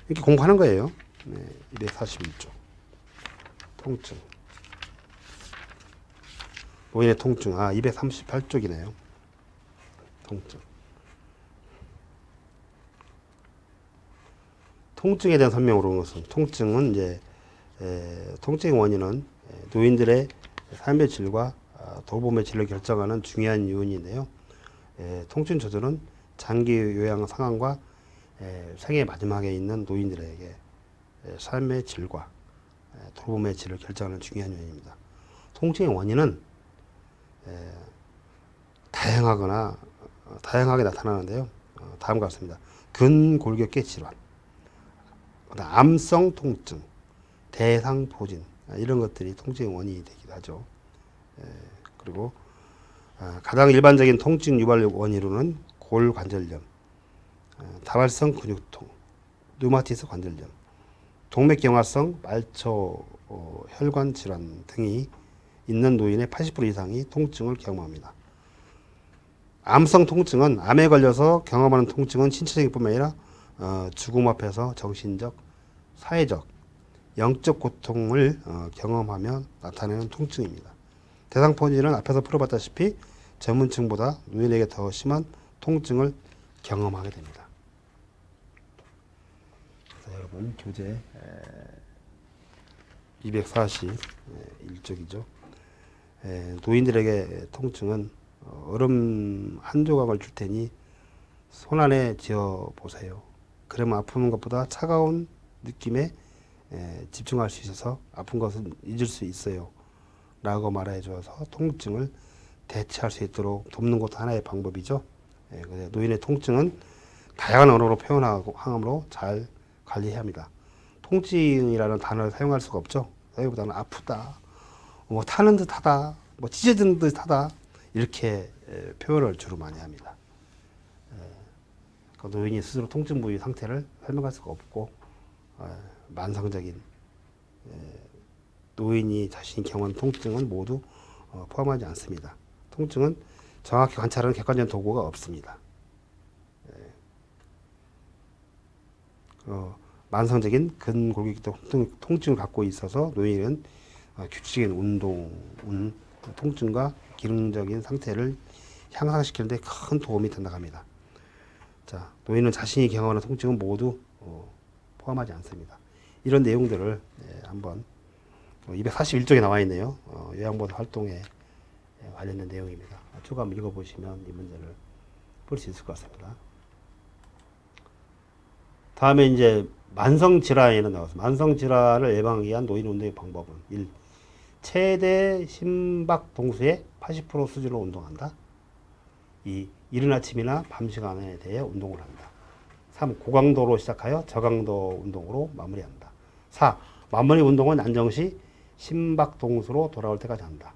이렇게 공부하는 거예요. 네, 241쪽. 통증. 노인의 통증. 238쪽이네요. 통증. 통증에 대한 설명으로 온 것은 통증은 이제 통증의 원인은 노인들의 삶의 질과 돌봄의 질을 결정하는 중요한 요인인데요. 통증 조절은 장기 요양 상황과 생애 마지막에 있는 노인들에게 삶의 질과 돌봄의 질을 결정하는 중요한 요인입니다. 통증의 원인은 다양하게 나타나는데요. 다음과 같습니다. 근골격계 질환, 암성 통증, 대상포진 이런 것들이 통증의 원인이 되기도 하죠. 그리고 가장 일반적인 통증 유발 원인으로는 골관절염, 다발성 근육통, 류마티스 관절염, 동맥경화성 말초 혈관 질환 등이 있는 노인의 80% 이상이 통증을 경험합니다. 암성 통증은 암에 걸려서 경험하는 통증은 신체적인 뿐만 아니라 죽음 앞에서 정신적, 사회적, 영적 고통을 경험하며 나타내는 통증입니다. 대상포진은 앞에서 풀어봤다시피 전문층보다 노인에게 더 심한 통증을 경험하게 됩니다. 그래서 여러분 교재 241쪽이죠. 노인들에게 통증은 얼음 한 조각을 줄 테니 손 안에 쥐어 보세요. 그러면 아픈 것보다 차가운 느낌에 집중할 수 있어서 아픈 것은 잊을 수 있어요. 라고 말해 줘서 통증을 대체할 수 있도록 돕는 것도 하나의 방법이죠. 노인의 통증은 다양한 언어로 표현함으로 잘 관리해야 합니다. 통증이라는 단어를 사용할 수가 없죠. 사용보다는 아프다, 뭐 타는 듯하다, 뭐 찢어지는 듯하다 이렇게 표현을 주로 많이 합니다. 노인이 스스로 통증 부위 상태를 설명할 수가 없고 만성적인 노인이 자신이 경험한 통증은 모두 포함하지 않습니다. 통증은 정확히 관찰하는 객관적인 도구가 없습니다. 만성적인 근골격계 통증을 갖고 있어서 노인은 규칙적인 운동, 통증과 기능적인 상태를 향상시키는 데 큰 도움이 된다고 합니다. 자, 노인은 자신이 경험하는 통증은 모두 포함하지 않습니다. 이런 내용들을 한번 241쪽에 나와 있네요. 요양보호 활동에 관련된 내용입니다. 쭉 한번 읽어보시면 이 문제를 볼 수 있을 것 같습니다. 다음에 이제 만성질환에는 나와서 만성질환을 예방하기 위한 노인 운동의 방법은 1. 최대 심박 동수의 80% 수준으로 운동한다. 2. 이른 아침이나 밤 시간에 대해 운동을 한다. 3. 고강도로 시작하여 저강도 운동으로 마무리한다. 4. 마무리 운동은 안정시 심박 동수로 돌아올 때까지 한다.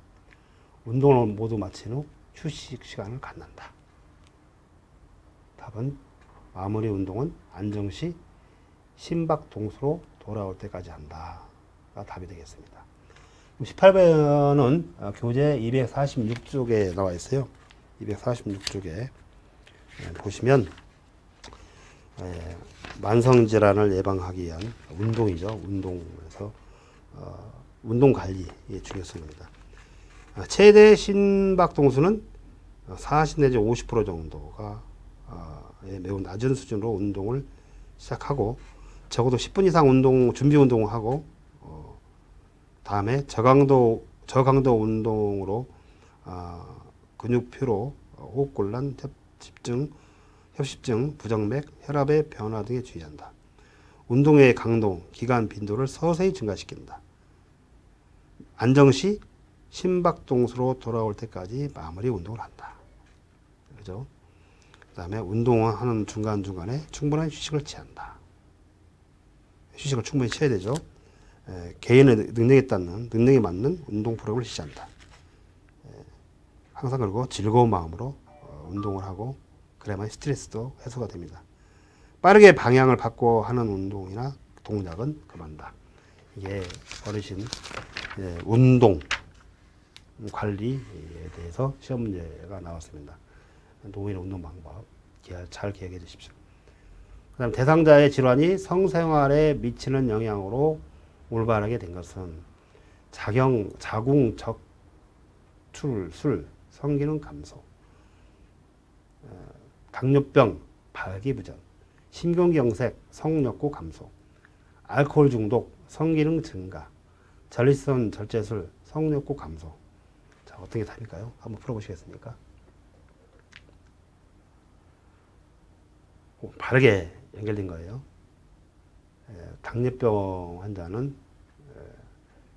운동을 모두 마친 후 휴식 시간을 갖는다. 답은 마무리 운동은 안정시 심박 동수로 돌아올 때까지 한다가 답이 되겠습니다. 18번은 교재 246쪽에 나와 있어요. 246쪽에 보시면 만성질환을 예방하기 위한 운동이죠. 운동에서 운동 관리의 중요성입니다. 최대 심박 동수는 40 내지 50% 정도가 매우 낮은 수준으로 운동을 시작하고 적어도 10분 이상 준비 운동을 하고 다음에 저강도 운동으로 근육 피로, 호흡곤란, 협심증, 부정맥, 혈압의 변화 등에 주의한다. 운동의 강도, 기간, 빈도를 서서히 증가시킨다. 안정시 심박 동수로 돌아올 때까지 마무리 운동을 한다. 그죠? 그 다음에 운동을 하는 중간중간에 충분한 휴식을 취한다. 휴식을 충분히 취해야 되죠. 개인의 능력에 맞는 운동 프로그램을 실시한다. 항상 그리고 즐거운 마음으로 운동을 하고 그래야만 스트레스도 해소가 됩니다. 빠르게 방향을 바꿔 하는 운동이나 동작은 금한다. 이게 어르신 운동 관리에 대해서 시험 문제가 나왔습니다. 노인 운동 방법 잘 기억해 주십시오. 그다음 대상자의 질환이 성생활에 미치는 영향으로 올바르게 된 것은 자궁 적출술, 성기능 감소, 당뇨병, 발기부전, 심근경색, 성욕구 감소, 알코올 중독, 성기능 증가, 전립선 절제술, 성욕구 감소. 자, 어떻게 답일까요? 한번 풀어보시겠습니까? 바르게 연결된 거예요. 당뇨병 환자는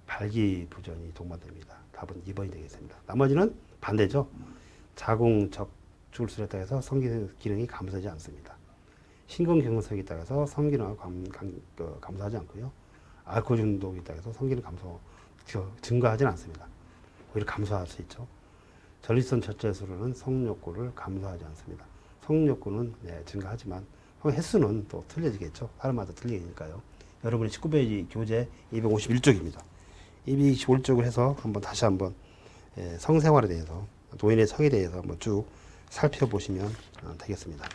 발기부전이 동반됩니다. 답은 2번이 되겠습니다. 나머지는 반대죠. 자궁 적출술에 따라서 성기능이 감소하지 않습니다. 심근경색에 따라서 성기능을 감소하지 않고요. 알코올 중독에 따라서 성기능 증가하지는 않습니다. 오히려 감소할 수 있죠. 전립선 절제술은 성욕구를 감소하지 않습니다. 성욕구는 증가하지만 횟수는 또 틀려지겠죠. 사람마다 틀리니까요. 여러분이 19페이지 교재 251쪽입니다. 225쪽을 해서 다시 한번 성생활에 대해서 노인의 성에 대해서 한번 쭉 살펴보시면 되겠습니다.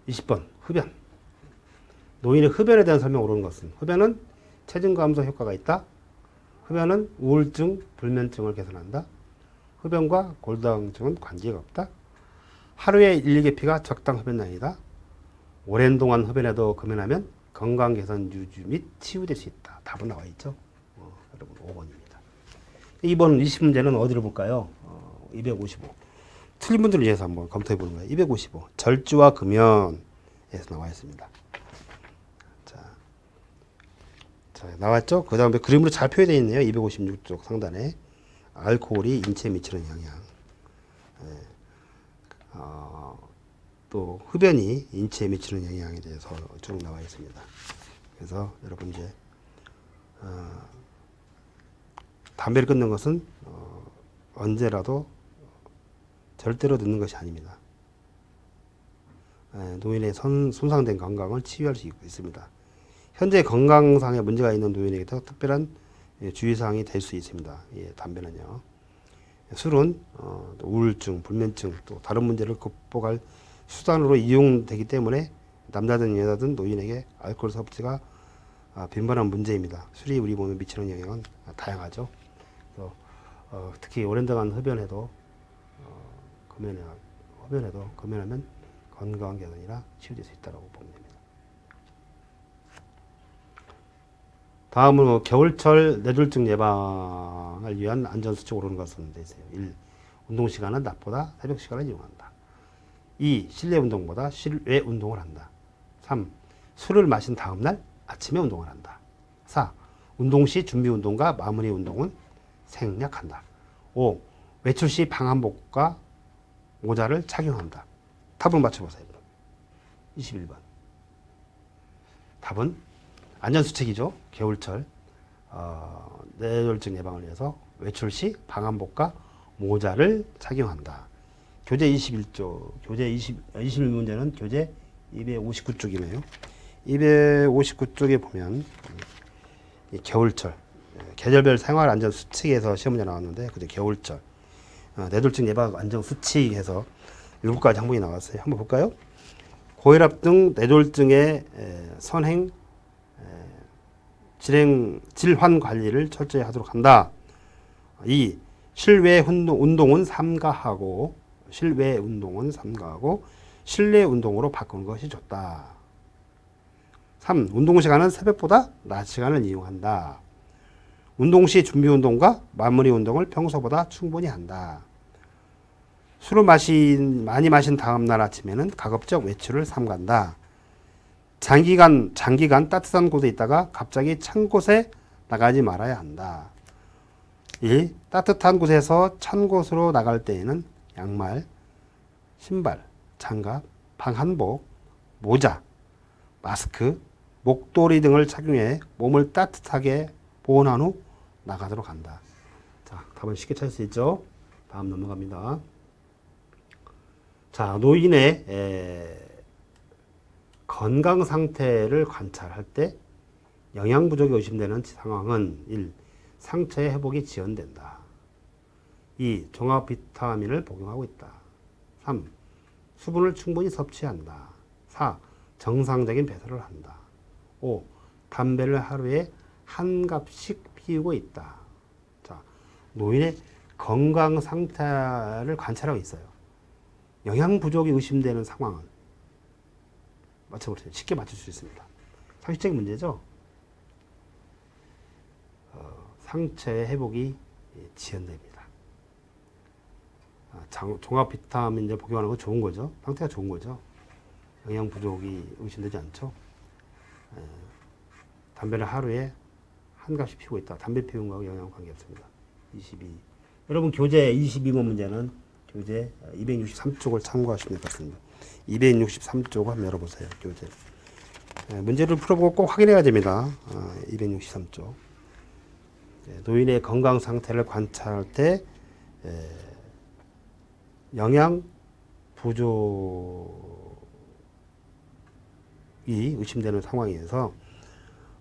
20번 흡연. 노인의 흡연에 대한 설명 오르는 것은 흡연은 체중 감소 효과가 있다. 흡연은 우울증, 불면증을 개선한다. 흡연과 골다공증은 관계가 없다. 하루에 1, 2개피가 적당 흡연량이다. 오랜 동안 흡연해도 금연하면 건강 개선 유지 및 치유될 수 있다. 답은 나와 있죠. 여러분 5번입니다. 2번 20문제는 어디를 볼까요? 255. 틀린 분들을 위해서 한번 검토해 보는 거예요. 255. 절주와 금연에서 나와 있습니다. 자, 나왔죠? 그 다음에 그림으로 잘 표현되어 있네요. 256쪽 상단에. 알코올이 인체에 미치는 영향. 또 흡연이 인체에 미치는 영향에 대해서 쭉 나와 있습니다. 그래서 여러분 이제 담배를 끊는 것은 언제라도 절대로 늦는 것이 아닙니다. 노인의 손상된 건강을 치유할 수 있습니다. 현재 건강상에 문제가 있는 노인에게도 특별한 주의사항이 될 수 있습니다. 담배는요. 술은 우울증, 불면증, 또 다른 문제를 극복할 수단으로 이용되기 때문에 남자든 여자든 노인에게 알코올 섭취가 빈번한 문제입니다. 술이 우리 몸에 미치는 영향은 다양하죠. 그래서 특히 오랜동안 흡연해도 금연하면 건강한 게 아니라 치유될 수 있다고 보면 됩니다. 다음은 겨울철 뇌졸중 예방을 위한 안전수칙 오르는 것은 되세요. 1. 운동시간은 낮보다 새벽 시간을 이용한다. 2. 실내 운동보다 실외 운동을 한다. 3. 술을 마신 다음날 아침에 운동을 한다. 4. 운동 시 준비 운동과 마무리 운동은 생략한다. 5. 외출 시 방한복과 모자를 착용한다. 답을 맞춰보세요. 21번. 답은 안전수칙이죠. 겨울철 뇌졸중 예방을 위해서 외출 시 방한복과 모자를 착용한다. 교재 21쪽, 교재 21문제는 교재 259쪽이네요. 259쪽에 보면 겨울철 계절별 생활 안전 수칙에서 시험 문제 나왔는데 그때 겨울철 뇌졸중 예방 안전 수칙에서 7가지 항목이 나왔어요. 한번 볼까요? 고혈압 등 뇌졸중의 선행 질환 관리를 철저히 하도록 한다. 2. 실외 운동은 삼가하고 실외 운동으로 바꾸는 것이 좋다. 3. 운동 시간은 새벽보다 낮 시간을 이용한다. 운동 시 준비 운동과 마무리 운동을 평소보다 충분히 한다. 술을 많이 마신 다음 날 아침에는 가급적 외출을 삼간다. 장기간 따뜻한 곳에 있다가 갑자기 찬 곳에 나가지 말아야 한다. 1. 따뜻한 곳에서 찬 곳으로 나갈 때에는 양말, 신발, 장갑, 방한복, 모자, 마스크, 목도리 등을 착용해 몸을 따뜻하게 보온한 후 나가도록 한다. 자, 답은 쉽게 찾을 수 있죠? 다음 넘어갑니다. 자, 노인의 건강 상태를 관찰할 때 영양 부족이 의심되는 상황은 1. 상처의 회복이 지연된다. 2. 종합 비타민을 복용하고 있다. 3. 수분을 충분히 섭취한다. 4. 정상적인 배설을 한다. 5. 담배를 하루에 한 갑씩 피우고 있다. 자, 노인의 건강 상태를 관찰하고 있어요. 영양 부족이 의심되는 상황은 맞춰보세요. 쉽게 맞출 수 있습니다. 상식적인 문제죠. 상처의 회복이 지연됩니다. 종합 비타민을 복용하는 건 좋은 거죠. 상태가 좋은 거죠. 영양 부족이 의심되지 않죠. 담배를 하루에 한 갑씩 피우고 있다. 담배 피우는 거하고 영양 관계 없습니다. 22. 여러분 교재 22번 문제는 교재 263쪽을 참고하시면 될 것 같습니다. 263쪽 한번 열어보세요. 교재. 문제를 풀어보고 꼭 확인해야 됩니다. 263쪽. 노인의 건강 상태를 관찰할 때 영양 부족이 의심되는 상황에서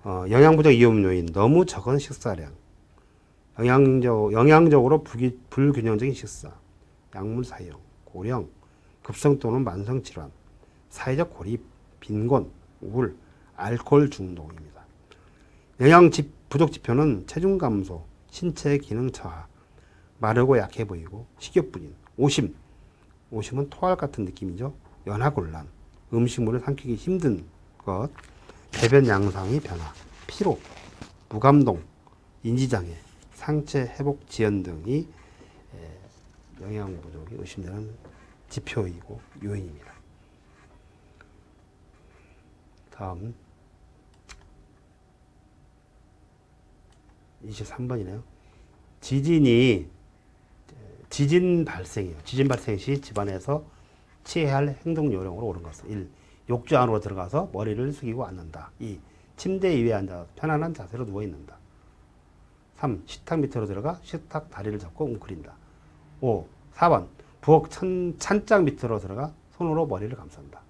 영양 부족 위험 요인, 너무 적은 식사량, 영양적으로 불균형적인 식사, 약물 사용, 고령, 급성 또는 만성 질환, 사회적 고립, 빈곤, 우울, 알코올 중독입니다. 영양 부족 지표는 체중 감소, 신체 기능 저하, 마르고 약해 보이고 식욕부진, 오심은 토할 같은 느낌이죠. 연하곤란, 음식물을 삼키기 힘든 것, 배변 양상의 변화, 피로, 무감동, 인지장애, 상체 회복 지연 등이 영양 부족이 의심되는 지표이고 요인입니다. 다음 23번이네요. 지진 발생이에요. 지진 발생 시 집안에서 취해야 할 행동 요령으로 옳은 것은 1. 욕조 안으로 들어가서 머리를 숙이고 앉는다. 2. 침대 위에 앉아 편안한 자세로 누워 있는다. 3. 식탁 밑으로 들어가 식탁 다리를 잡고 웅크린다. 5. 4번 부엌 찬장 밑으로 들어가 손으로 머리를 감싼다.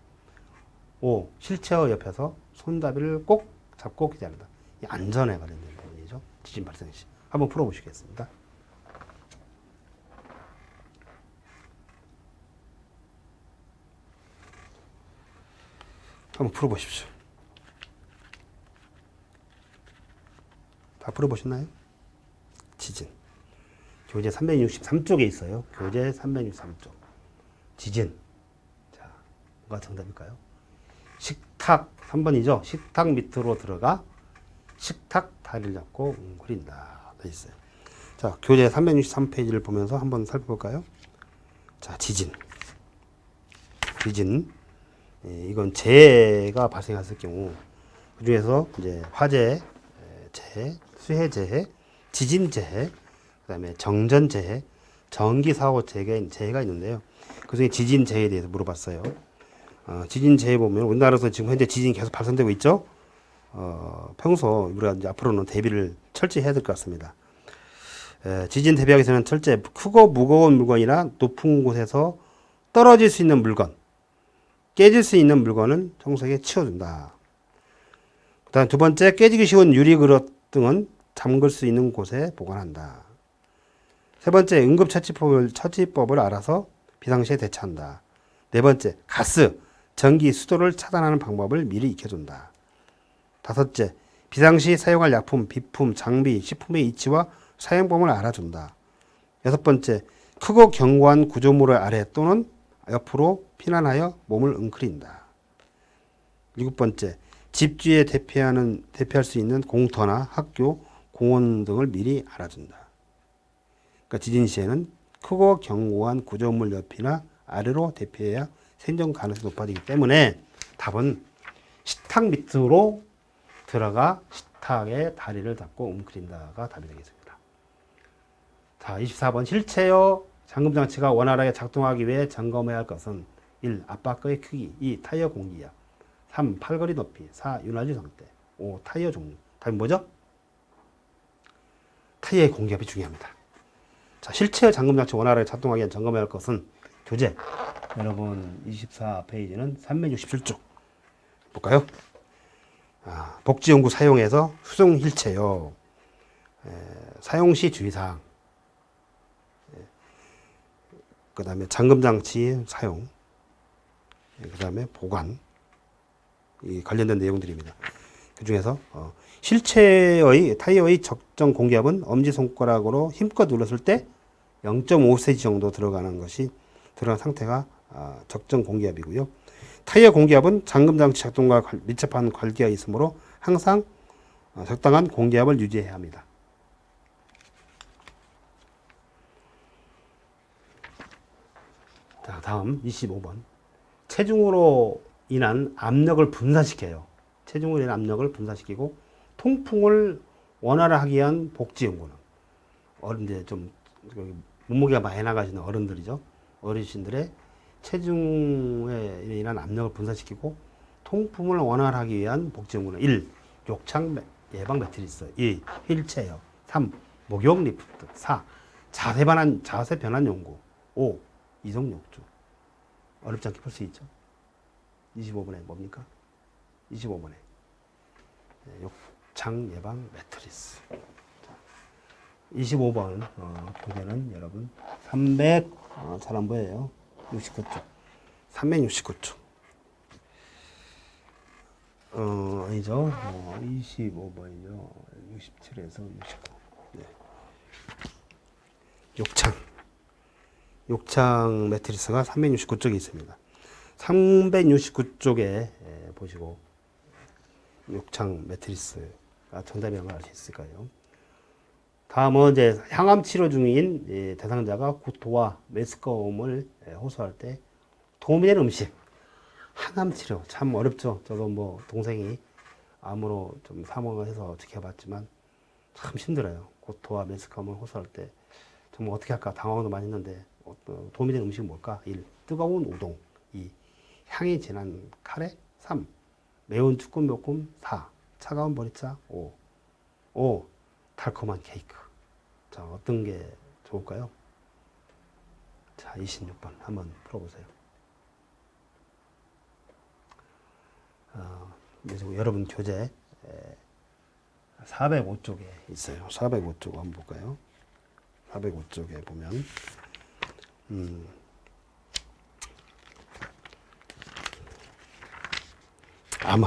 5. 휠체어 옆에서 손잡이를 꼭 잡고 기다린다. 이 안전에 관련된 부분이죠. 지진 발생 시. 한번 풀어보시겠습니다. 한번 풀어보십시오. 다 풀어보셨나요? 지진. 교재 363쪽에 있어요. 교재 363쪽. 지진. 자, 뭐가 정답일까요? 식탁, 3번이죠. 식탁 밑으로 들어가 식탁 다리를 잡고 웅크린다. 돼 있어요. 자, 교재 363페이지를 보면서 한번 살펴볼까요? 자, 지진. 이건 재해가 발생했을 경우 그 중에서 이제 화재, 재해, 수해 재해, 지진 재해, 그다음에 정전 재해, 전기 사고 재해가 있는데요. 그중에 지진 재해에 대해서 물어봤어요. 지진 재해 보면 우리나라에서 지금 현재 지진이 계속 발생되고 있죠. 평소 우리가 이제 앞으로는 대비를 철저히 해야 될 것 같습니다. 지진 대비하기 위해서는 철저히 크고 무거운 물건이나 높은 곳에서 떨어질 수 있는 물건, 깨질 수 있는 물건은 청소기에 치워준다. 그 다음 두 번째, 깨지기 쉬운 유리그릇 등은 잠글 수 있는 곳에 보관한다. 세 번째, 응급처치법을 알아서 비상시에 대처한다. 네 번째, 가스, 전기, 수도를 차단하는 방법을 미리 익혀준다. 다섯째, 비상시 사용할 약품, 비품, 장비, 식품의 위치와 사용법을 알아준다. 여섯 번째, 크고 견고한 구조물 아래 또는 옆으로 피난하여 몸을 웅크린다. 일곱 번째, 집 주위에 대피할 수 있는 공터나 학교, 공원 등을 미리 알아준다. 그러니까 지진 시에는 크고 견고한 구조물 옆이나 아래로 대피해야 생존 가능성이 높아지기 때문에 답은 식탁 밑으로 들어가 식탁에 다리를 잡고 웅크린다가 답이 되겠습니다. 자, 24번 휠체어 잠금장치가 원활하게 작동하기 위해 점검해야 할 것은 1. 앞바퀴의 크기 2. 타이어 공기압 3. 팔걸이 높이 4. 윤활유 상태 5. 타이어 종류. 답이 뭐죠? 타이어의 공기압이 중요합니다. 자, 휠체어 잠금장치 원활하게 작동하기 위해 점검해야 할 것은 교재 여러분 24페이지는 367쪽 볼까요? 복지용구 사용에서 수동 휠체어 사용 시 주의사항, 그 다음에 잠금장치 사용, 그 다음에 보관, 이 관련된 내용들입니다. 그 중에서 실체의 타이어의 적정 공기압은 엄지손가락으로 힘껏 눌렀을 때 0.5cm 정도 들어간 상태가 적정 공기압이고요. 타이어 공기압은 잠금장치 작동과 밀접한 관계가 있으므로 항상 적당한 공기압을 유지해야 합니다. 자, 다음 25번. 체중으로 인한 압력을 분산시켜요. 체중으로 인한 압력을 분산시키고 통풍을 원활하게 위한 복지용구는 이제 좀 몸무게가 많이 나가시는 어른들이죠. 어르신들의 체중에 인한 압력을 분산시키고 통풍을 원활하게 위한 복지용구는 1. 욕창 예방 매트리스 2. 휠체어 3. 목욕 리프트 4. 자세 변환 용구 5. 이동 욕조. 어렵지 않게 풀 수 있죠. 25번에 뭡니까? 25번에 욕창 예방 매트리스. 25번 교재는 여러분 잘 안 보여요. 69쪽. 369쪽. 아니죠. 25번이죠. 67에서 69. 네. 욕창 매트리스가 369쪽에 있습니다. 369쪽에 보시고 욕창 매트리스가 정답이라는 걸 알 수 있을까요? 다음은 이제 항암 치료 중인 대상자가 구토와 메스꺼움을 호소할 때 도움이 되는 음식. 항암 치료 참 어렵죠. 저도 뭐 동생이 암으로 좀 사망을 해서 지켜봤지만 참 힘들어요. 구토와 메스꺼움을 호소할 때 정말 어떻게 할까 당황도 많이 했는데 도움이 되는 음식은 뭘까? 1. 뜨거운 우동. 2. 향이 진한 카레. 3. 매운 쭈꾸미볶음. 4. 차가운 보리차. 5. 달콤한 케이크. 자, 어떤 게 좋을까요? 자, 26번 한번 풀어보세요. 여러분 교재 405쪽에 있어요. 405쪽 한번 볼까요? 405쪽에 보면 암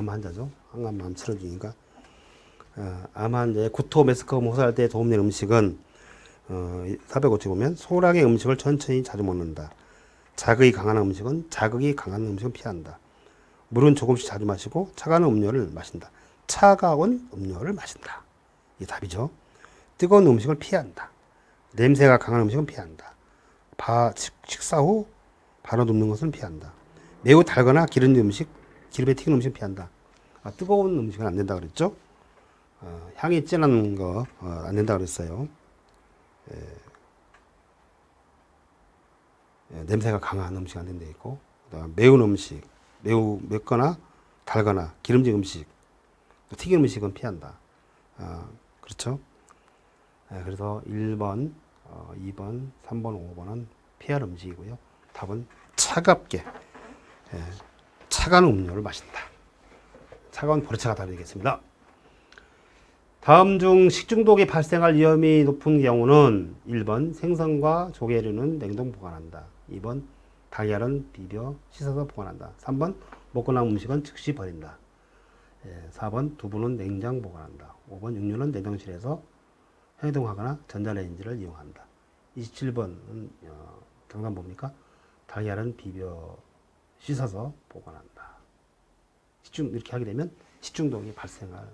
환자죠. 항암 치료 중이니까 암 환자의 구토, 메스꺼움 호소할 때 도움되는 음식은 405쪽 보면 소량의 음식을 천천히 자주 먹는다. 자극이 강한 음식은 피한다. 물은 조금씩 자주 마시고 차가운 음료를 마신다. 차가운 음료를 마신다. 이게 답이죠. 뜨거운 음식을 피한다. 냄새가 강한 음식은 피한다. 식사 후 바로 눕는 것은 피한다. 매우 달거나 기름진 음식, 기름에 튀긴 음식은 피한다. 뜨거운 음식은 안 된다 그랬죠? 향이 진한 거 안 된다 그랬어요. 냄새가 강한 음식 안 된다 있고, 매운 음식, 매우 맵거나 달거나 기름진 음식, 튀긴 음식은 피한다. 그렇죠? 그래서 1번, 2번, 3번, 5번은 피할 음식이고요. 답은 차갑게 차가운 음료를 마신다. 차가운 보리차가 답이 되겠습니다. 다음 중 식중독이 발생할 위험이 높은 경우는 1번 생선과 조개류는 냉동 보관한다. 2번 달걀은 비벼 씻어서 보관한다. 3번 먹고 남은 음식은 즉시 버린다. 4번 두부는 냉장 보관한다. 5번 육류는 냉동실에서 해동하거나 전자레인지를 이용한다. 27번은 정답 뭡니까? 달걀은 비벼 씻어서 보관한다. 이렇게 하게 되면 식중독이 발생할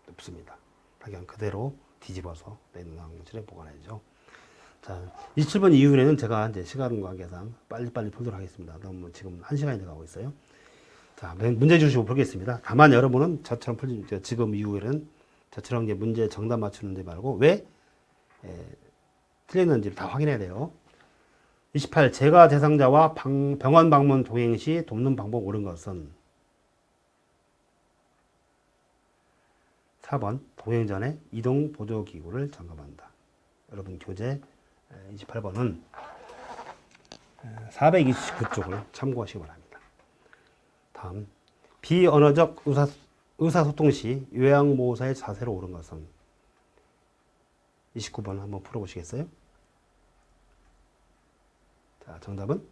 없습니다. 달걀은 그대로 뒤집어서 냉동실에 보관해야죠. 자, 27번 이후에는 제가 이제 시간 관계상 빨리빨리 풀도록 하겠습니다. 너무 지금 1시간이 돼가고 있어요. 자, 문제 주시고 보겠습니다. 다만 여러분은 저처럼 지금 이후에는 저처럼 이제 문제 정답 맞추는데 말고 왜 틀렸는지를 다 확인해야 돼요. 28. 재가 대상자와 병원 방문 동행 시 돕는 방법 옳은 것은 4번 동행 전에 이동 보조기구를 점검한다. 여러분 교재 28번은 429쪽을 참고하시기 바랍니다. 다음 비언어적 의사소통 시 요양보호사의 자세로 옳은 것은 29번 한번 풀어보시겠어요? 자, 정답은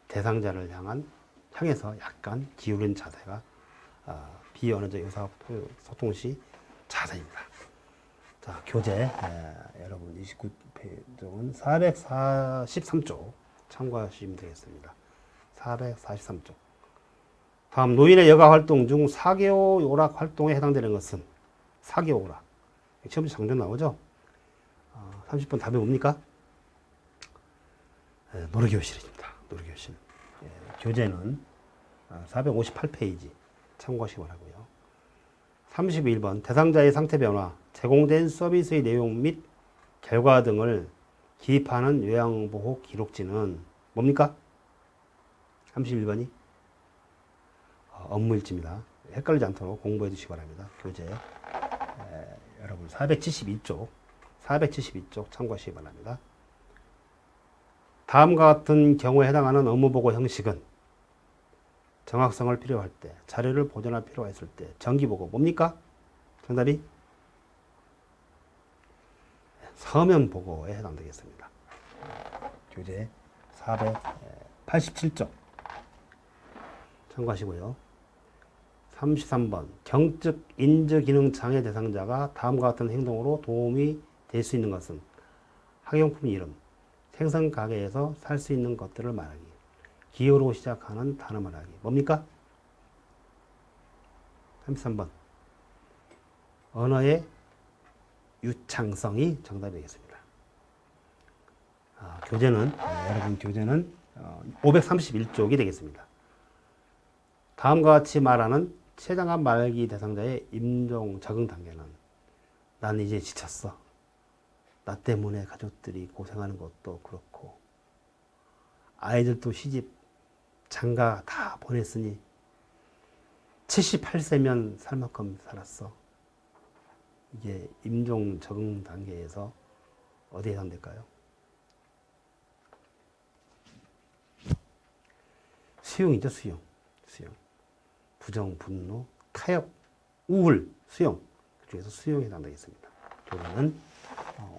대상자를 향해서 약간 기울인 자세가 비언어적 의사소통 시 자세입니다. 자, 교재 여러분 29페이지는 443쪽 참고하시면 되겠습니다. 443쪽. 다음 노인의 여가 활동 중 사교 오락 활동에 해당되는 것은 사교 오락. 시험지 장전 나오죠? 30번 답이 뭡니까? 노래교실입니다. 노래교실. 교재는 458페이지 참고하시기 바라고요. 31번 대상자의 상태 변화, 제공된 서비스의 내용 및 결과 등을 기입하는 요양보호 기록지는 뭡니까? 31번이 업무일지입니다. 헷갈리지 않도록 공부해 주시기 바랍니다. 교재 여러분 472쪽 참고하시기 바랍니다. 다음과 같은 경우에 해당하는 업무보고 형식은 정확성을 필요할 때, 자료를 보존할 필요가 있을 때, 정기보고 뭡니까? 정답이 서면 보고에 해당되겠습니다. 교재 487쪽 참고하시고요. 33번 경적 인지기능 장애 대상자가 다음과 같은 행동으로 도움이 될 수 있는 것은 학용품 이름, 생선 가게에서 살 수 있는 것들을 말하기, 기호로 시작하는 단어 말하기. 뭡니까? 33번 언어의 유창성이 정답이 되겠습니다. 교재는 여러분 교재는 531쪽이 되겠습니다. 다음과 같이 말하는 최장암 말기 대상자의 임종 적응 단계는 난 이제 지쳤어. 나 때문에 가족들이 고생하는 것도 그렇고 아이들도 시집 장가 다 보냈으니 78세면 살 만큼 살았어. 이게 임종 적응 단계에서 어디에 해당될까요? 수용이죠, 수용. 수용. 부정, 분노, 타협, 우울, 수용. 그 중에서 수용에 해당되겠습니다. 교재는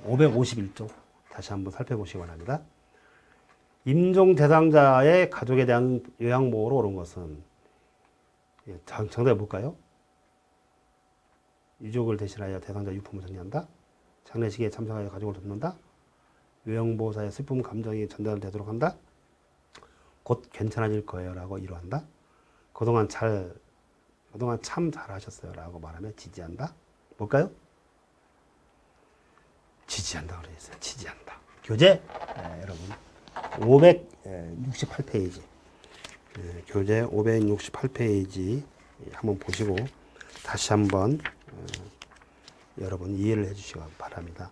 551쪽 다시 한번 살펴보시기 바랍니다. 임종 대상자의 가족에 대한 요양보호로 옳은 것은 정답해 볼까요? 유족을 대신하여 대상자 유품을 정리한다. 장례식에 참석하여 가족을 돕는다. 요양보호사의 슬픔 감정이 전달되도록 한다. 곧 괜찮아질 거예요 라고 위로한다. 그동안 참 잘하셨어요 라고 말하며 지지한다. 뭘까요? 지지한다 그랬어요. 지지한다. 교재 여러분 568페이지 교재 568페이지 한번 보시고 다시 한번 여러분 이해를 해주시기 바랍니다.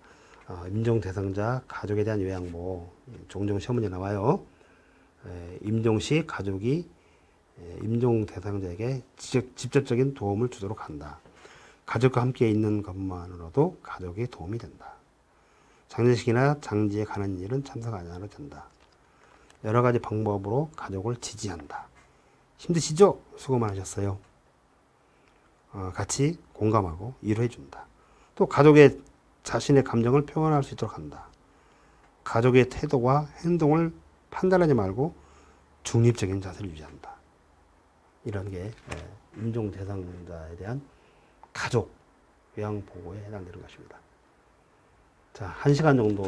임종 대상자 가족에 대한 요양보호 종종 시험 문제 나와요. 임종 시 가족이 임종 대상자에게 직접적인 도움을 주도록 한다. 가족과 함께 있는 것만으로도 가족에 도움이 된다. 장례식이나 장지에 가는 일은 참석 안 해도 된다. 여러 가지 방법으로 가족을 지지한다. 힘드시죠? 수고 많으셨어요. 같이 공감하고 위로해 준다. 또 가족의 자신의 감정을 표현할 수 있도록 한다. 가족의 태도와 행동을 판단하지 말고 중립적인 자세를 유지한다. 이런 게 임종 대상자에 대한 가족 요양보호에 해당되는 것입니다. 자, 1시간 정도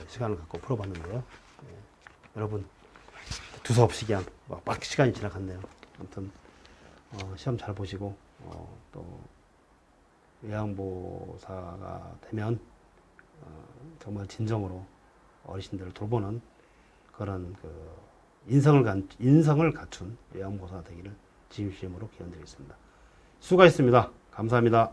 시간을 갖고 풀어봤는데요. 여러분 두서없이 그냥 막 시간이 지나갔네요. 아무튼 시험 잘 보시고 또 요양보호사가 되면 정말 진정으로 어르신들을 돌보는 그런 인성을 갖춘 요양보호사가 되기를 진심으로 기원드리겠습니다. 수고하셨습니다. 감사합니다.